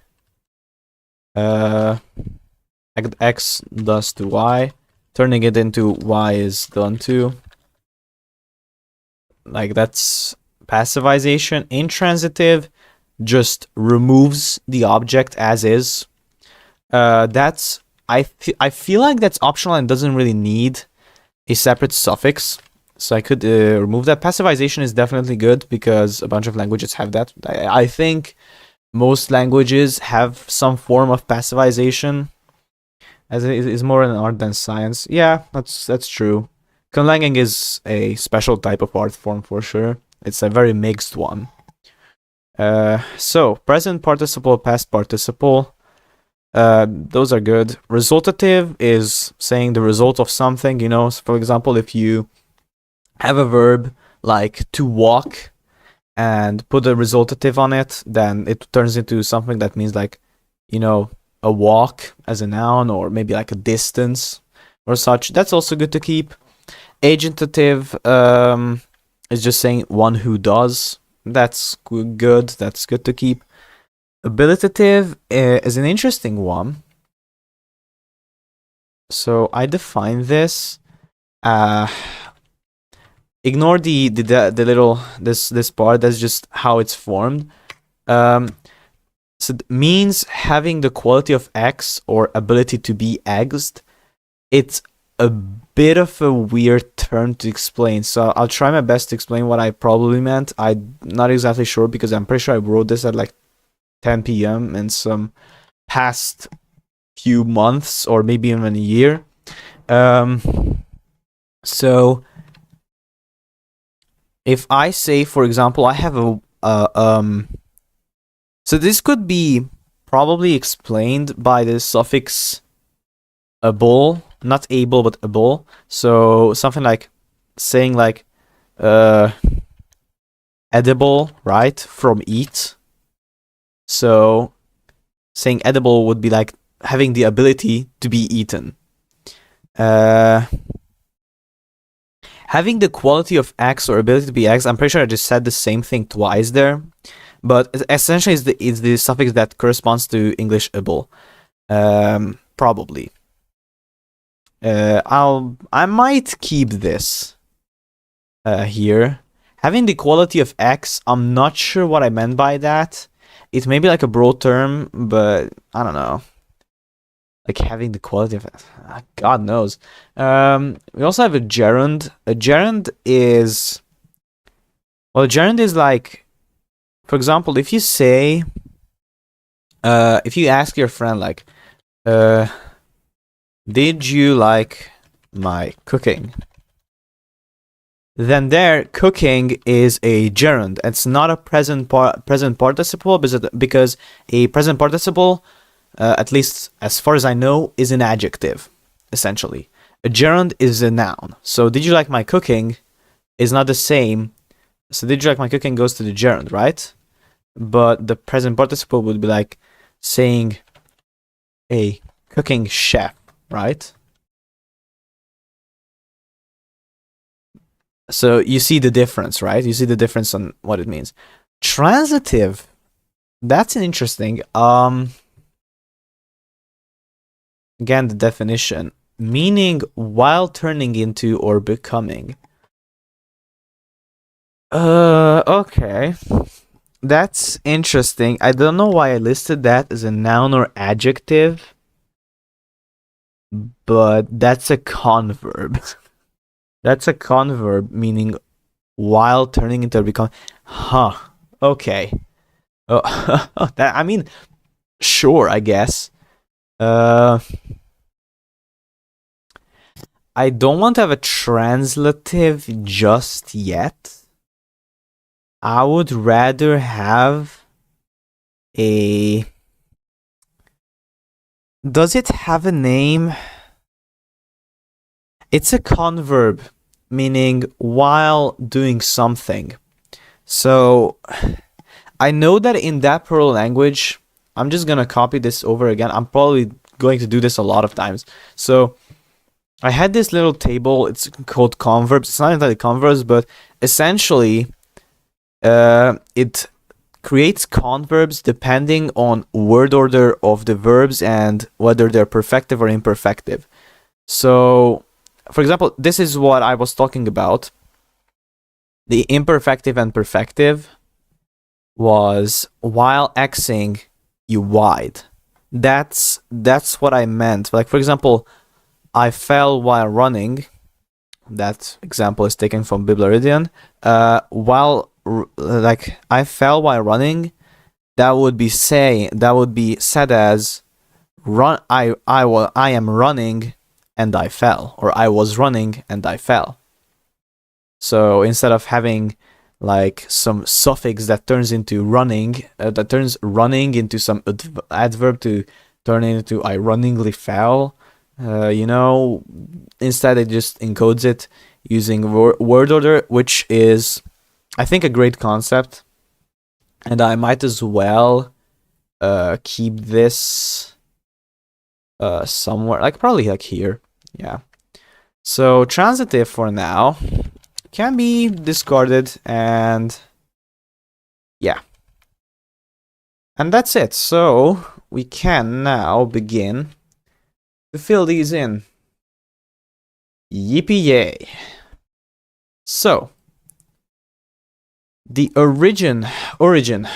X does to Y. Turning it into Y is done to. Like, that's passivization. Intransitive just removes the object as is. That's I feel like that's optional and doesn't really need a separate suffix, so I could remove that. Passivization is definitely good because a bunch of languages have that. I think most languages have some form of passivization, as it is more an art than science. Yeah, that's true. Conlanging is a special type of art form for sure. It's a very mixed one. So present participle, past participle. Those are good. Resultative is saying the result of something, you know. So for example, if you have a verb like to walk and put a resultative on it, then it turns into something that means, like, you know, a walk as a noun, or maybe like a distance or such. That's also good to keep. Agentative is just saying one who does. That's good. That's good to keep. Abilitative is an interesting one. So I define this. Ignore the little this part. That's just how it's formed. So it means having the quality of X or ability to be X'd. It's a bit of a weird term to explain, so I'll try my best to explain what I probably meant. I'm not exactly sure because I'm pretty sure I wrote this at like 10 p.m. in some past few months or maybe even a year. So if I say, for example, I have so this could be probably explained by the suffix able, not able, but able. So something like saying like edible, right? From eat. So saying edible would be like having the ability to be eaten. Having the quality of X or ability to be X, I'm pretty sure I just said the same thing twice there. But essentially it's the suffix that corresponds to English able. Probably. I might keep this here. Having the quality of X, I'm not sure what I meant by that. It may be like a broad term, but I don't know. Like having the quality of God knows. We also have a gerund. A gerund is, well, a gerund is like, for example, if you say, if you ask your friend like, did you like my cooking? Then there, cooking is a gerund. It's not a present participle because a present participle, at least as far as I know, is an adjective, essentially. A gerund is a noun. So did you like my cooking is not the same. So did you like my cooking goes to the gerund, right? But the present participle would be like saying a cooking chef, right? So you see the difference, right? You see the difference on what it means. Transitive, that's an interesting. Again, the definition, meaning while turning into or becoming. Okay. That's interesting. I don't know why I listed that as a noun or adjective, but that's a converb. That's a converb meaning while turning into or becoming. Huh. Okay. Oh, that, I mean, sure, I guess. I don't want to have a translative just yet. I would rather have a... Does it have a name? It's a converb, meaning while doing something. So I know that in that plural language, I'm just gonna copy this over again. I'm probably going to do this a lot of times. So I had this little table. It's called converbs. It's not entirely converbs, but essentially, it creates converbs depending on word order of the verbs and whether they're perfective or imperfective. So, for example, this is what I was talking about. The imperfective and perfective was while xing, you wide. That's what I meant. Like, for example, I fell while running. That example is taken from Biblaridian. Like I fell while running, that would be said as run. I am running and I fell, or I was running and I fell. So instead of having like some suffix that turns into running, that turns running into some adverb to turn into I runningly fell, instead it just encodes it using word order, which is, I think, a great concept. And I might as well keep this somewhere, like probably like here. Yeah. So transitive for now can be discarded, and yeah. And that's it. So we can now begin to fill these in. Yippee yay. So the origin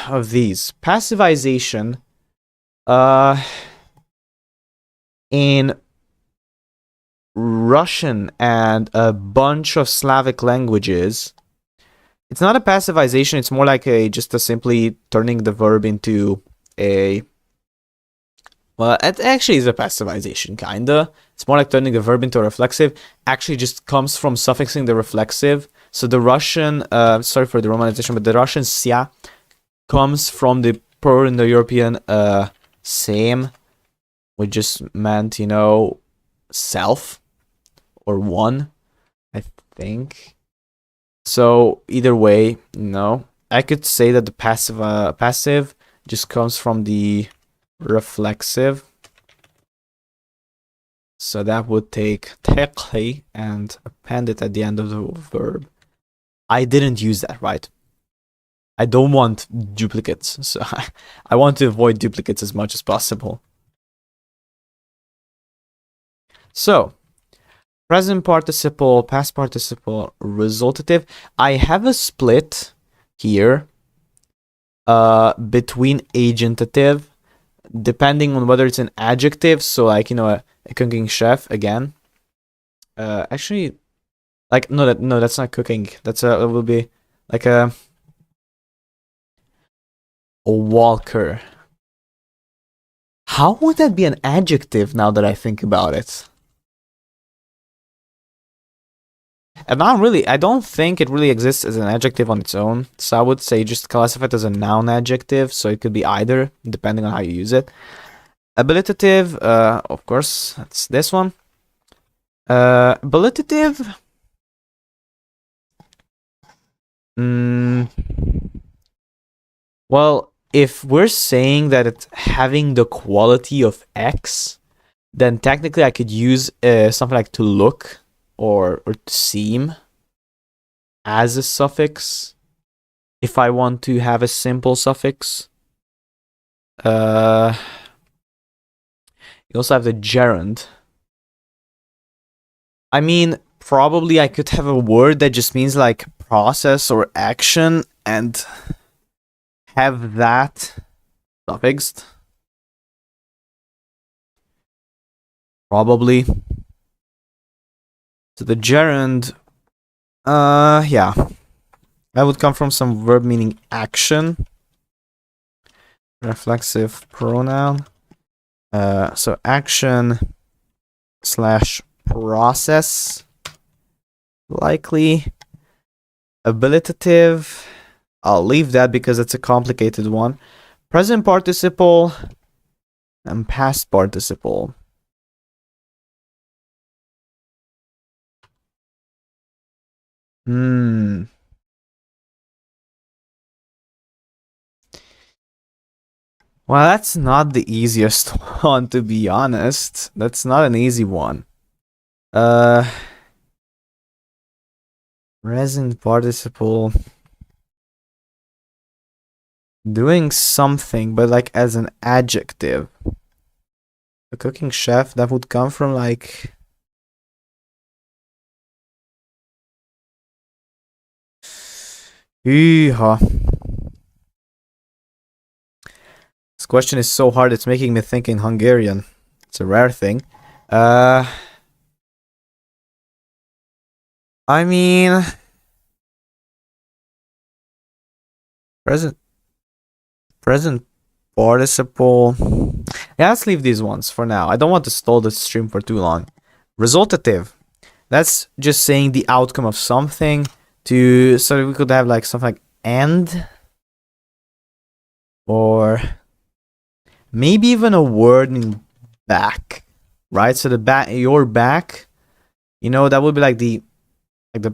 of these passivization in Russian and a bunch of Slavic languages, it's not a passivization, it's more like just a simply turning the verb into a, well, it actually is a passivization, kinda. It's more like turning the verb into a reflexive. Actually just comes from suffixing the reflexive. So the Russian, sorry for the romanization, but the Russian sia comes from the Pro-Indo-European same, which just meant, self or one, I think. So either way, I could say that the passive just comes from the reflexive. So that would take tekli and append it at the end of the verb. I didn't use that, right? I don't want duplicates, so I want to avoid duplicates as much as possible. So, present participle, past participle, resultative. I have a split here between agentative, depending on whether it's an adjective. So, like, a cooking chef again. Actually, like, no, that's not cooking. It will be like a walker. How would that be an adjective now that I think about it? And I don't think it really exists as an adjective on its own. So I would say just classify it as a noun adjective. So it could be either, depending on how you use it. Abilitative, of course, that's this one. Abilitative. Well, if we're saying that it's having the quality of X, then technically I could use something like to look or to seem as a suffix if I want to have a simple suffix. You also have the gerund. I mean, probably I could have a word that just means like process or action and have that suffixed. Probably. So the gerund, yeah. That would come from some verb meaning action. Reflexive pronoun. So action / process. Likely. Abilitative. I'll leave that because it's a complicated one. Present participle and past participle. Well, that's not the easiest one, to be honest. That's not an easy one. Uh, present participle. Doing something, but like as an adjective. A cooking chef, that would come from like. Yeehaw. This question is so hard, it's making me think in Hungarian. It's a rare thing. I mean, present present participle. Yeah, let's leave these ones for now. I don't want to stall the stream for too long. Resultative. That's just saying the outcome of something. So we could have like something like end, or maybe even a word in back, right? So the back, your back, that would be like the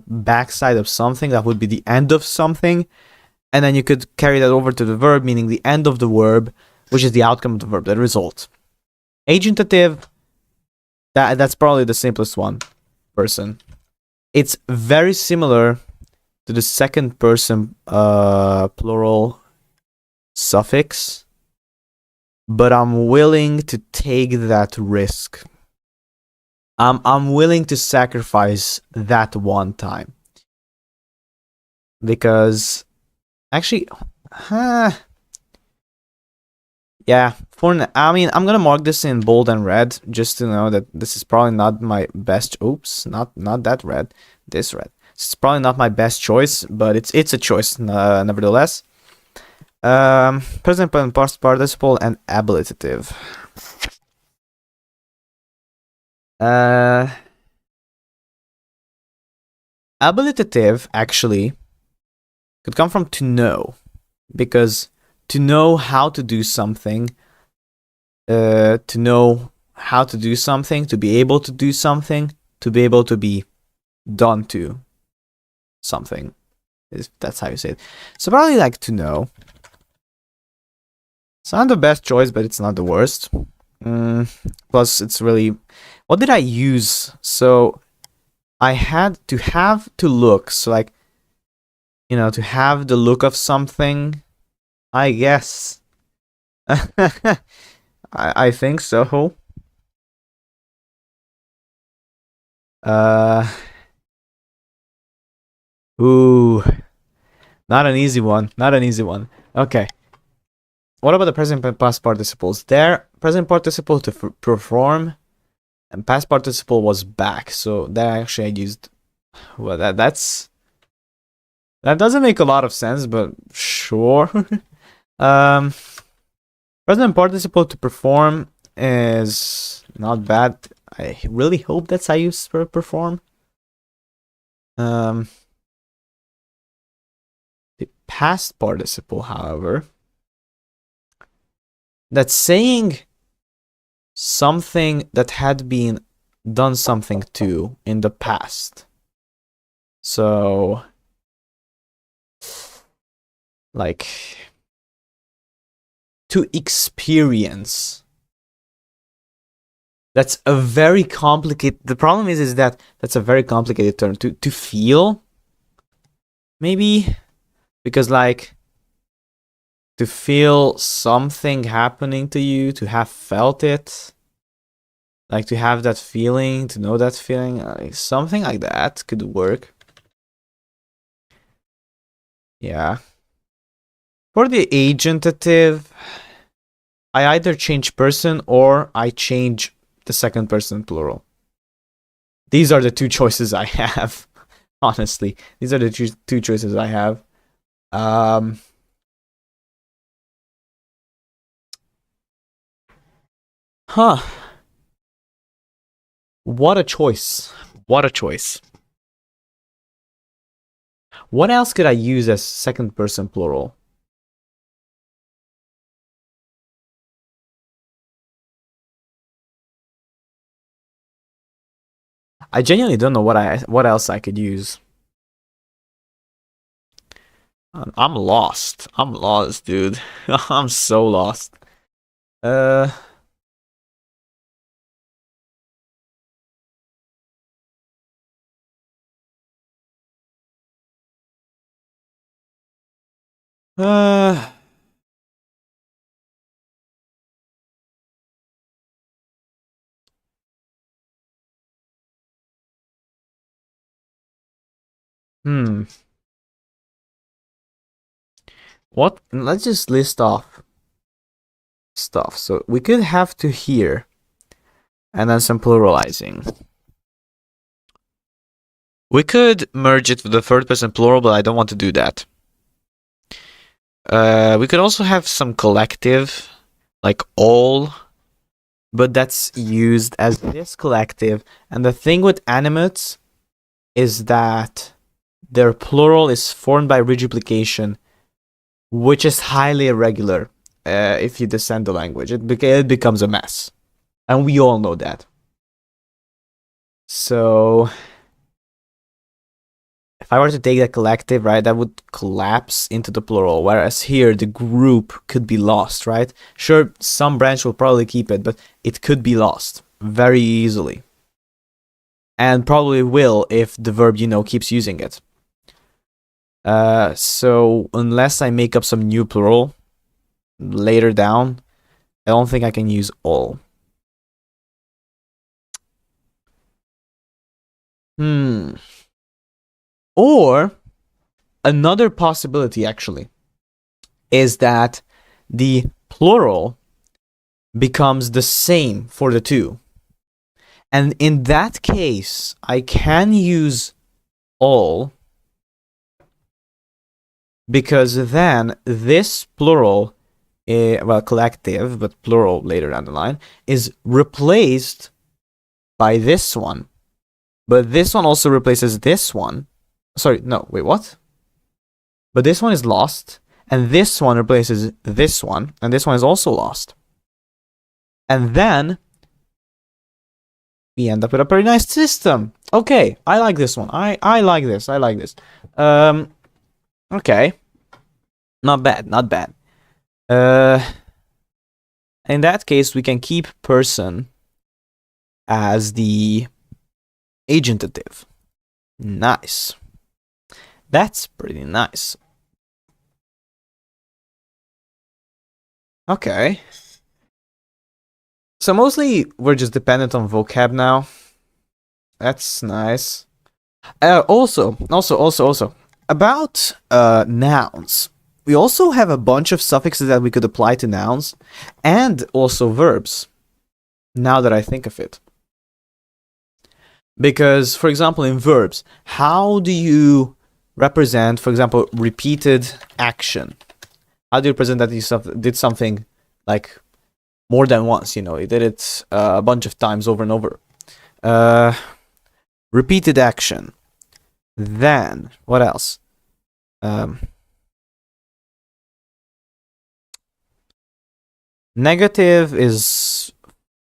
backside of something. That would be the end of something, and then you could carry that over to the verb, meaning the end of the verb, which is the outcome of the verb, the result. Agentative. That's probably the simplest one. Person. It's very similar to the second person plural suffix, but I'm willing to take that risk. I'm willing to sacrifice that one time, because actually, yeah, I mean, I'm gonna mark this in bold and red just to know that this is probably not my best. Oops, not that red. This red. It's probably not my best choice, but it's a choice nevertheless. Present past participle and ablative. Ablative actually could come from to know, because to know how to do something, to be able to do something, to be able to be done to something. That's how you say it. So probably like to know. It's not the best choice, but it's not the worst. Plus, it's really... What did I use? So, I had to have to look. So, like, to have the look of something, I guess. I think so. Ooh. Not an easy one. Not an easy one. Okay. What about the present and past participles? There, present participle to perform, and past participle was back. So that actually I used. Well, that doesn't make a lot of sense, but sure. Present participle to perform is not bad. I really hope that's how you perform. The past participle, however, that's saying something that had been done something to in the past. So, like, to experience. That's a very complicated... The problem is that that's a very complicated term. To feel, maybe, because like, to feel something happening to you, to have felt it, like to have that feeling, to know that feeling, something like that could work. Yeah. For the agentative, I either change person or I change the second person plural. These are the two choices I have. Honestly, these are the two choices I have. Huh. What a choice. What a choice. What else could I use as second person plural? I genuinely don't know what else I could use. I'm lost. I'm lost, dude. I'm so lost. Uh, uh, hmm. What? Let's just list off stuff. So we could have to here, and then some pluralizing. We could merge it with the third person plural, but I don't want to do that. We could also have some collective, like all, but that's used as this collective. And the thing with animates is that their plural is formed by reduplication, which is highly irregular. If you descend the language, it becomes a mess, and we all know that. So if I were to take the collective, right, that would collapse into the plural, whereas here the group could be lost, right? Sure, some branch will probably keep it, but it could be lost very easily. And probably will if the verb, keeps using it. So unless I make up some new plural later down, I don't think I can use all. Or another possibility, actually, is that the plural becomes the same for the two. And in that case, I can use all, because then this plural, collective, but plural later down the line, is replaced by this one. But this one also replaces this one. Sorry, no, wait, what? But this one is lost, and this one replaces this one, and this one is also lost. And then we end up with a pretty nice system. Okay, I like this one. I like this. I like this. Okay. Not bad, not bad. In that case, we can keep person as the agentative. Nice. That's pretty nice. Okay. So mostly we're just dependent on vocab now. That's nice. Also, about nouns. We also have a bunch of suffixes that we could apply to nouns, and also verbs, now that I think of it. Because, for example, in verbs, how do you represent, for example, repeated action? How do you represent that you did something like more than once, you did it a bunch of times over and over. Repeated action. Then, what else? Negative is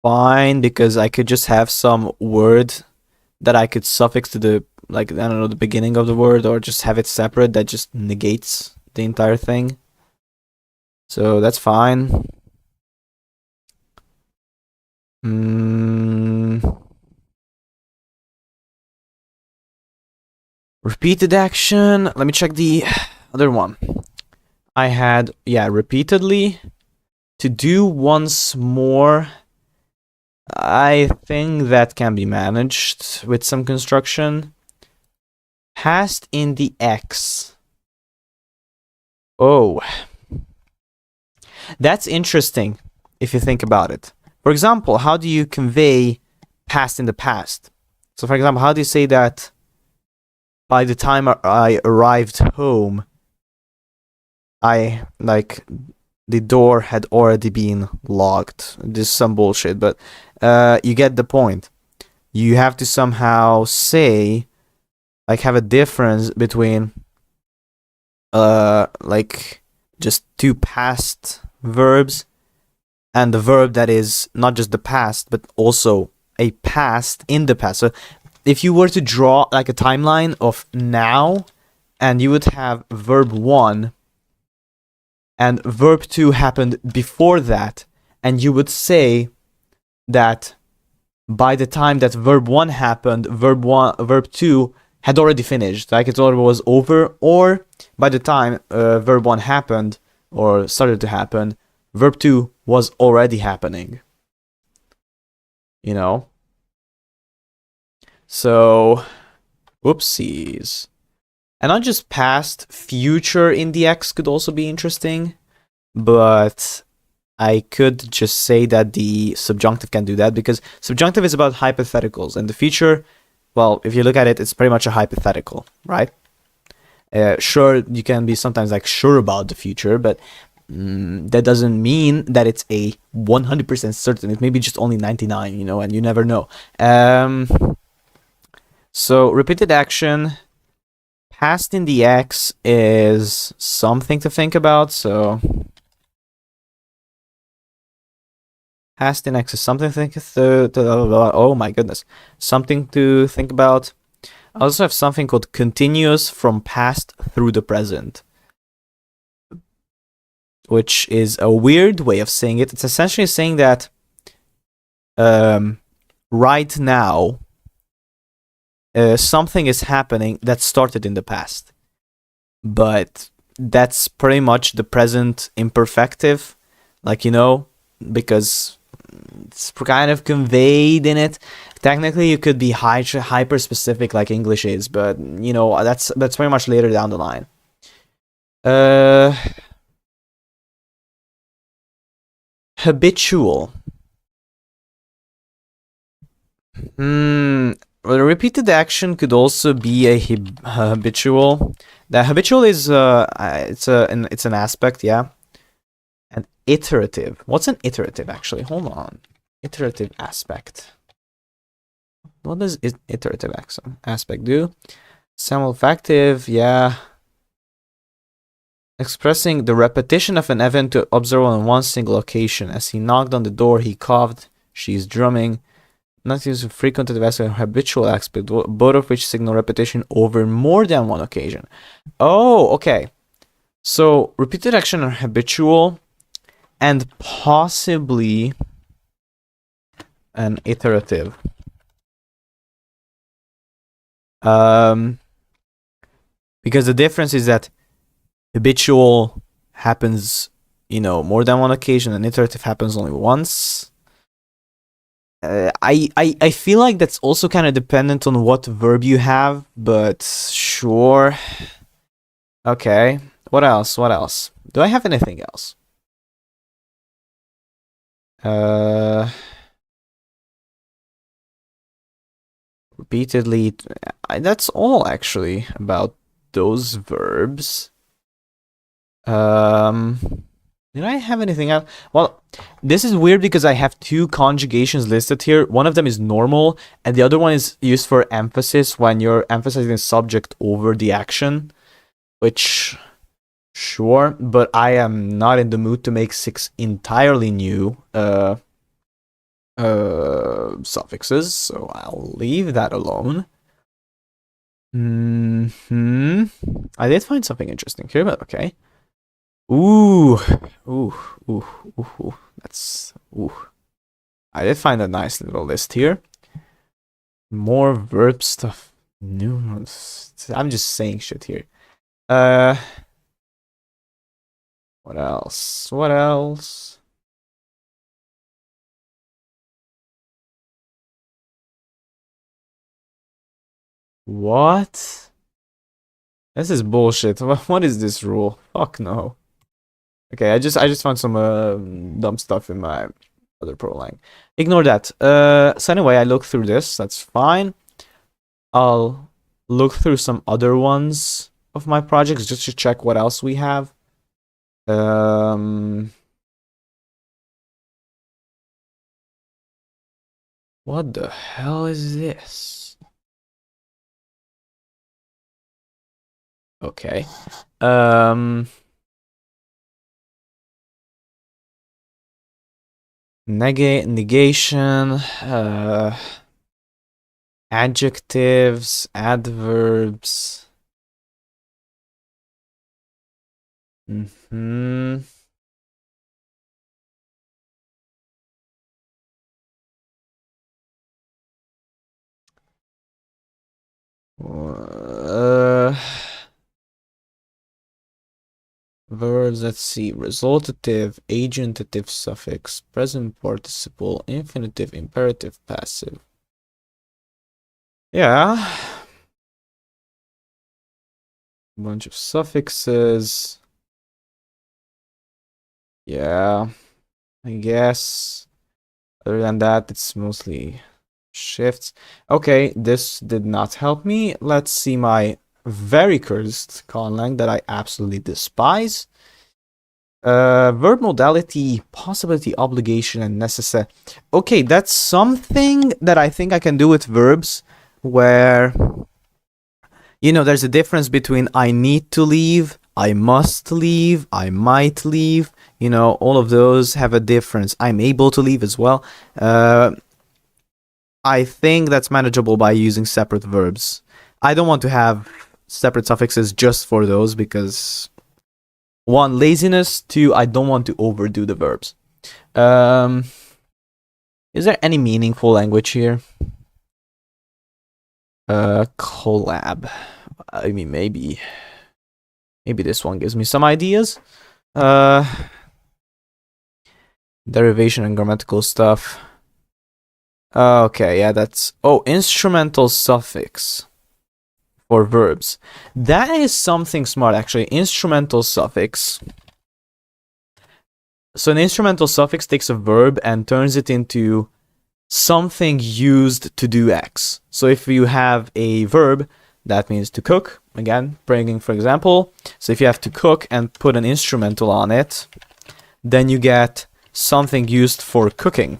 fine because I could just have some word that I could suffix to the, like, I don't know, the beginning of the word, or just have it separate that just negates the entire thing. So that's fine. Repeated action. Let me check the other one. I had, repeatedly. To do once more, I think that can be managed with some construction. Past in the X. Oh. That's interesting if you think about it. For example, how do you convey past in the past? So, for example, how do you say that by the time I arrived home, the door had already been locked? This is some bullshit, but you get the point. You have to somehow say, have a difference between just two past verbs and the verb that is not just the past but also a past in the past. So if you were to draw a timeline of now, and you would have verb 1 and verb 2 happened before that, and you would say that by the time that verb 1 happened, verb 2 had already finished, like it already was over, or by the time verb 1 happened or started to happen, verb 2 was already happening. You know? So, whoopsies. And not just past, future in the X could also be interesting, but I could just say that the subjunctive can do that because subjunctive is about hypotheticals, and the future, well, if you look at it, it's pretty much a hypothetical, right? Sure, you can be sometimes like sure about the future, but that doesn't mean that it's a 100% certain. It may be just only 99, you know, and you never know. So repeated action, past in the X is something to think about. So past in X is something to think oh my goodness, something to think about. I also have something called continuous from past through the present, which is a weird way of saying it. It's essentially saying that right now something is happening that started in the past, but that's pretty much the present imperfective, like, you know, because it's kind of conveyed in it. Technically, you could be hyper specific like English is, but you know, that's pretty much later down the line. Habitual. Well, repeated action could also be a habitual. The habitual is it's an aspect, yeah. And iterative. What's an iterative actually? Hold on. Iterative aspect. What does iterative aspect do? Simulfactive, yeah. Expressing the repetition of an event to observe on one single occasion. As he knocked on the door, he coughed. She's drumming. Not using frequent aspect and habitual aspect, both of which signal repetition over more than one occasion. Oh, okay. So repeated action are habitual and possibly an iterative. Because the difference is that habitual happens, you know, more than one occasion, and iterative happens only once. I feel like that's also kind of dependent on what verb you have, but sure. Okay. What else? What else? Do I have anything else? Repeatedly. That's all actually about those verbs. Did I have anything else? Well, this is weird because I have two conjugations listed here. One of them is normal, and the other one is used for emphasis when you're emphasizing the subject over the action, which, sure, but I am not in the mood to make 6 entirely new suffixes, so I'll leave that alone. I did find something interesting here, but okay. Ooh. That's I did find a nice little list here. More verb stuff. New ones. I'm just saying shit here. What else? What else? What? This is bullshit. What is this rule? Fuck no. Okay, I just found some dumb stuff in my other Prolang. Ignore that. So anyway, I looked through this. That's fine. I'll look through some other ones of my projects just to check what else we have. What the hell is this? Okay. Negation, adjectives, adverbs. Verbs, let's see. Resultative, agentative suffix, present participle, infinitive, imperative, passive. Yeah. A bunch of suffixes. Yeah. I guess. Other than that, it's mostly shifts. Okay, this did not help me. Let's see my very cursed Conlang that I absolutely despise. Verb modality, possibility, obligation, and necessary. Okay, that's something that I think I can do with verbs where, you know, there's a difference between I need to leave, I must leave, I might leave. You know, all of those have a difference. I'm able to leave as well. I think that's manageable by using separate verbs. I don't want to have separate suffixes just for those because one, laziness, two, I don't want to overdo the verbs. Is there any meaningful language here? Collab. I mean, maybe this one gives me some ideas. Derivation and grammatical stuff. Okay, yeah, that's... Oh, instrumental suffix for verbs. That is something smart, actually. Instrumental suffix. So an instrumental suffix takes a verb and turns it into something used to do X. So if you have a verb, that means to cook. Again, bringing for example. So if you have to cook and put an instrumental on it, then you get something used for cooking.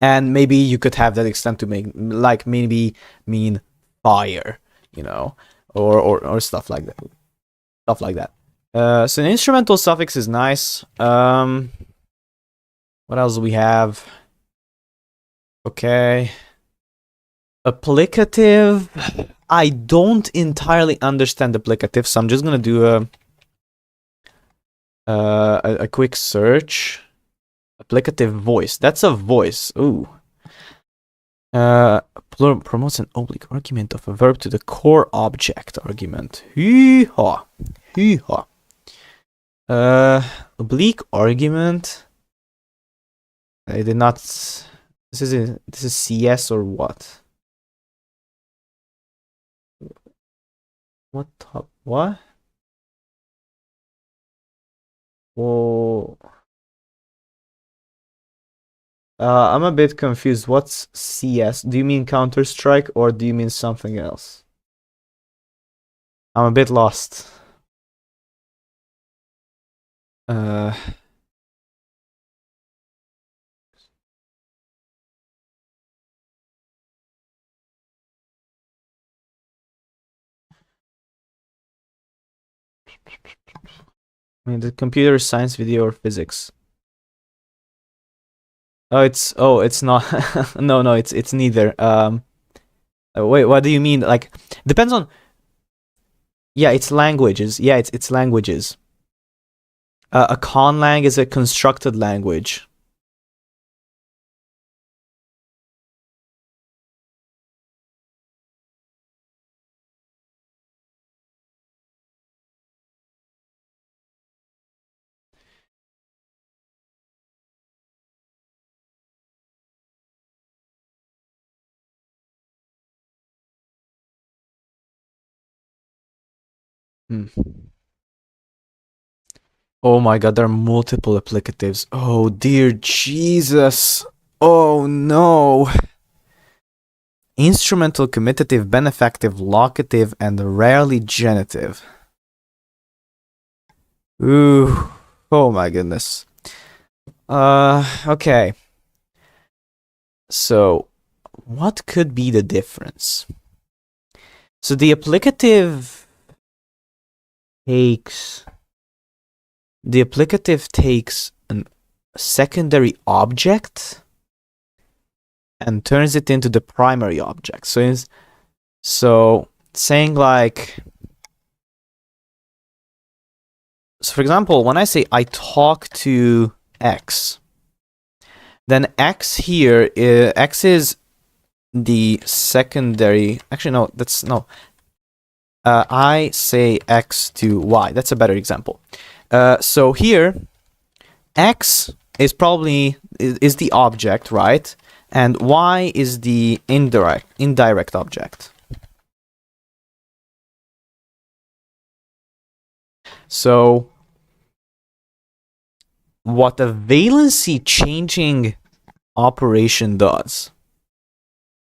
And maybe you could have that extend to make, like, maybe mean fire, you know, or stuff like that. Stuff like that. So an instrumental suffix is nice. What else do we have? Okay. Applicative. I don't entirely understand applicative, so I'm just gonna do a quick search. Applicative voice. That's a voice. Ooh. Promotes an oblique argument of a verb to the core object argument. Hee-haw. Hee-haw. Oblique argument. I did not... This is CS or what? What? Whoa. I'm a bit confused. What's CS? Do you mean Counter-Strike or do you mean something else? I'm a bit lost. I mean, the computer science, video, or physics. Oh, it's not. No, it's neither. Wait, what do you mean? Like, depends on. Yeah, it's languages. Yeah, it's languages. A conlang is a constructed language. Hmm. Oh my god, there are multiple applicatives. Oh dear Jesus. Oh no. Instrumental, comitative, benefactive, locative, and rarely genitive. Ooh. Oh my goodness. Okay. So, what could be the difference? So the applicative takes a secondary object and turns it into the primary object. So saying like, so for example, when I say I talk to X, then X here, X is the secondary. Actually, no, I say X to Y. That's a better example. So here, X is probably is the object, right? And Y is the indirect object. So what a valency changing operation does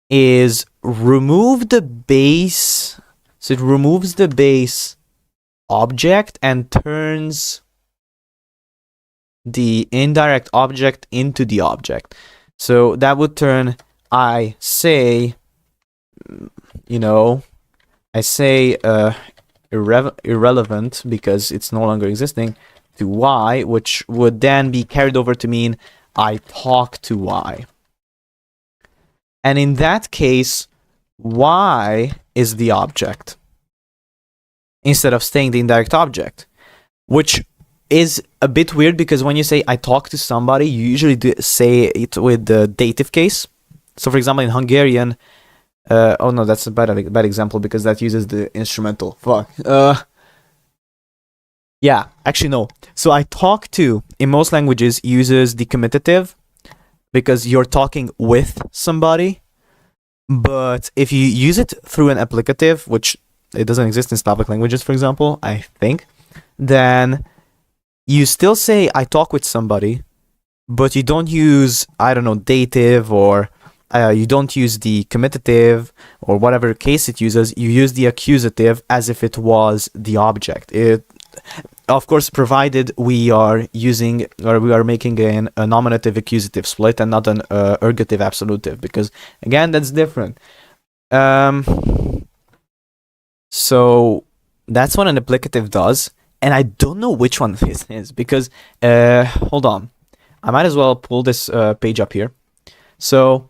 is remove the base. So it removes the base object and turns the indirect object into the object. So that would turn I say irrelevant because it's no longer existing to Y, which would then be carried over to mean I talk to Y. And in that case, Y is the object instead of staying the indirect object, which is a bit weird because when you say I talk to somebody, you usually say it with the dative case. So for example, in Hungarian, oh no, that's a bad example because that uses the instrumental. Fuck. Yeah, actually no. So I talk to, in most languages, uses the comitative because you're talking with somebody. But if you use it through an applicative, which it doesn't exist in Slavic languages, for example, I think, then you still say I talk with somebody, but you don't use, I don't know, dative, or you don't use the comitative or whatever case it uses. You use the accusative as if it was the object. It, of course, provided we are using or we are making a nominative accusative split and not an ergative absolutive, because again, that's different. So that's what an applicative does. And I don't know which one this is because, hold on. I might as well pull this page up here. So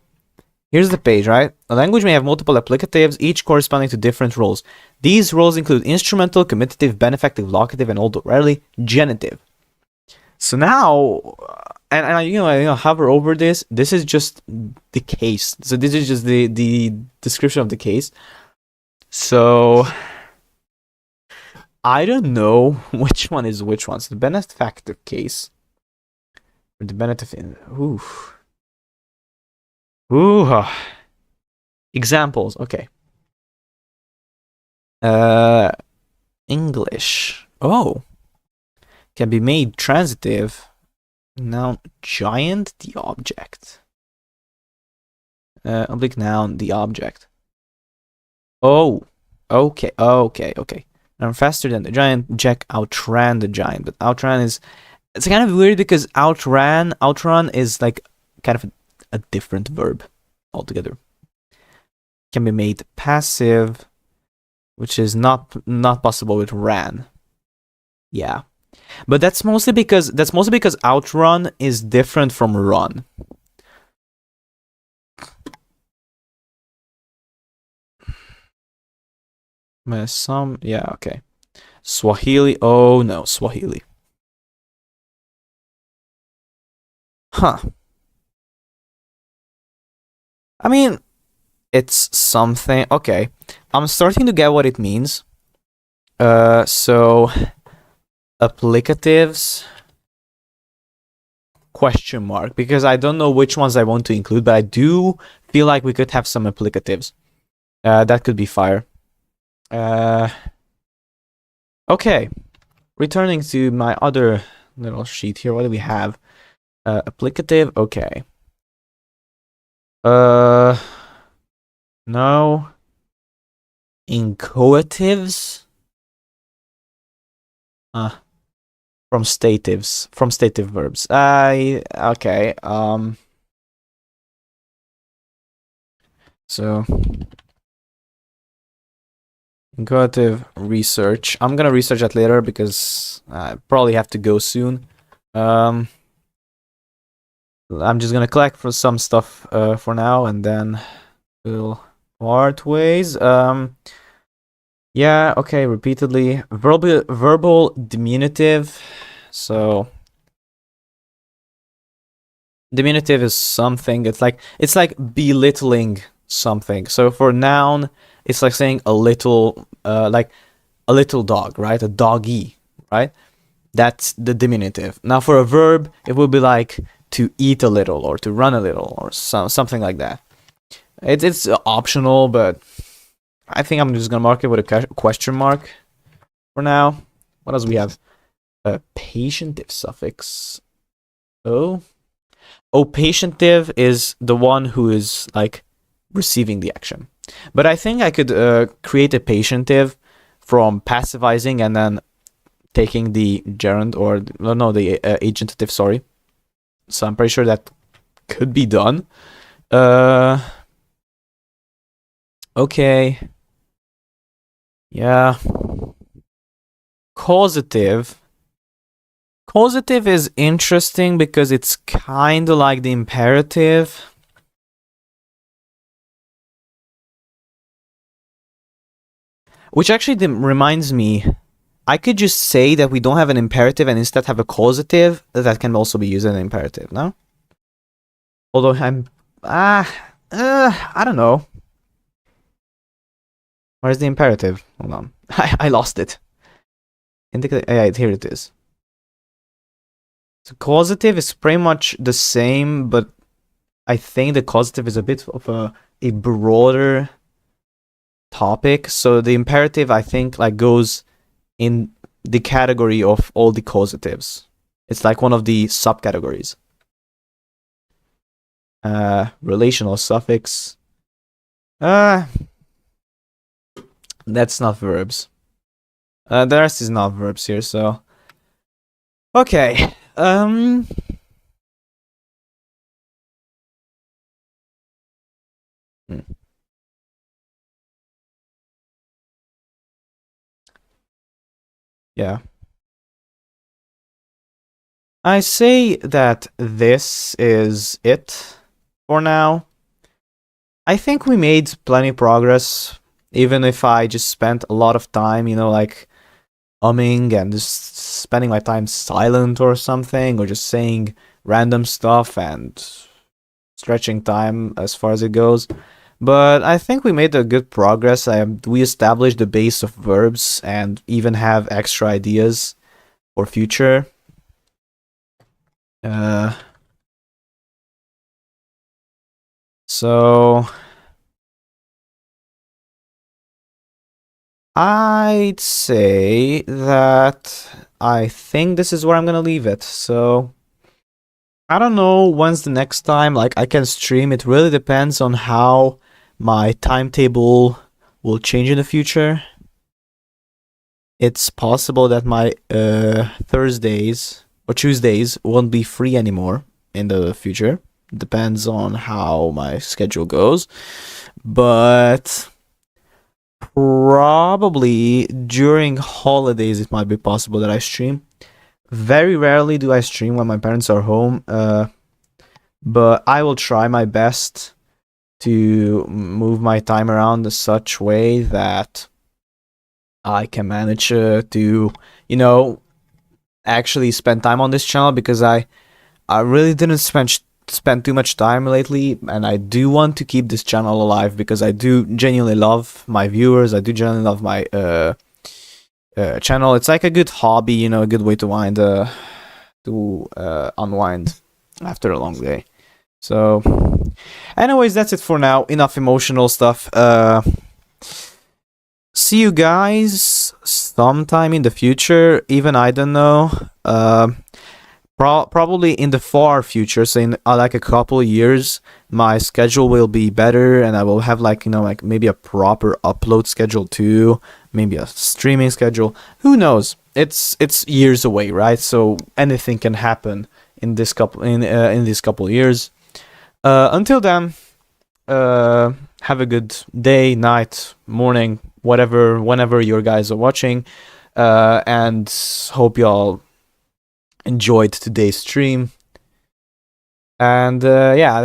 here's the page, right? A language may have multiple applicatives, each corresponding to different roles. These roles include instrumental, comitative, benefactive, locative, and although rarely, genitive. So now, and I hover over this. This is just the case. So this is just the description of the case. So I don't know which one is which one. So the benefactive case, or the benefit. Examples. Okay. English. Oh, can be made transitive. Noun giant, the object. Oblique noun, the object. Oh, okay. I'm faster than the giant. Jack outran the giant, but outran is, it's kind of weird because outrun is like kind of a different verb altogether. Can be made passive, which is not possible with ran. Yeah, but that's mostly because outrun is different from run. Yeah, okay. Swahili. Oh no, Swahili. Huh. I mean, it's something. Okay, I'm starting to get what it means. So applicatives question mark, because I don't know which ones I want to include, but I do feel like we could have some applicatives. That could be fire. Okay, returning to my other little sheet here. What do we have? Applicative. Okay. No. Inchoatives. From stative verbs. Okay. So inchoative research. I'm gonna research that later because I probably have to go soon. I'm just gonna collect for some stuff for now, and then we'll part ways. Yeah, okay, repeatedly. Verbal diminutive. So diminutive is something, it's like belittling something. So for noun, it's like saying a little, like a little dog, right? A doggy, right? That's the diminutive. Now for a verb, it would be like to eat a little or to run a little or something like that. It's optional, but I think I'm just gonna mark it with a question mark for now. What else we have? A patientive suffix. Oh, patientive is the one who is like receiving the action. But I think I could create a patientive from passivizing and then taking the gerund, or no, the agentative. Sorry. So I'm pretty sure that could be done. Okay. Yeah. Causative. Causative is interesting because it's kind of like the imperative. Which actually reminds me, I could just say that we don't have an imperative and instead have a causative that can also be used as an imperative, no? Although I don't know. Where's the imperative? Hold on. I lost it. Yeah, here it is. So causative is pretty much the same, but I think the causative is a bit of a broader topic. So the imperative, I think, like goes in the category of all the causatives. It's like one of the subcategories. Relational suffix. That's not verbs. The rest is not verbs here, so okay. Hmm. Yeah. I say that this is it for now. I think we made plenty of progress, even if I just spent a lot of time, like umming and just spending my time silent or something, or just saying random stuff and stretching time as far as it goes. But I think we made a good progress. We established the base of verbs and even have extra ideas for future. So I'd say that I think this is where I'm gonna leave it. So I don't know when's the next time like I can stream. It really depends on how my timetable will change in the future. It's possible that my Thursdays or Tuesdays won't be free anymore in the future. Depends on how my schedule goes. But probably during holidays it might be possible that I stream. Very rarely do I stream when my parents are home. But I will try my best to move my time around in such way that I can manage to, actually spend time on this channel, because I really didn't spend too much time lately, and I do want to keep this channel alive because I do genuinely love my viewers. I do genuinely love my channel. It's like a good hobby, a good way to unwind after a long day. So, anyways, that's it for now. Enough emotional stuff. See you guys sometime in the future. Even I don't know. Probably in the far future, so in like a couple of years, my schedule will be better, and I will have like maybe a proper upload schedule too, maybe a streaming schedule. Who knows? It's years away, right? So anything can happen in this couple of years. Until then, have a good day, night, morning, whatever, whenever you guys are watching, and hope y'all enjoyed today's stream. And yeah.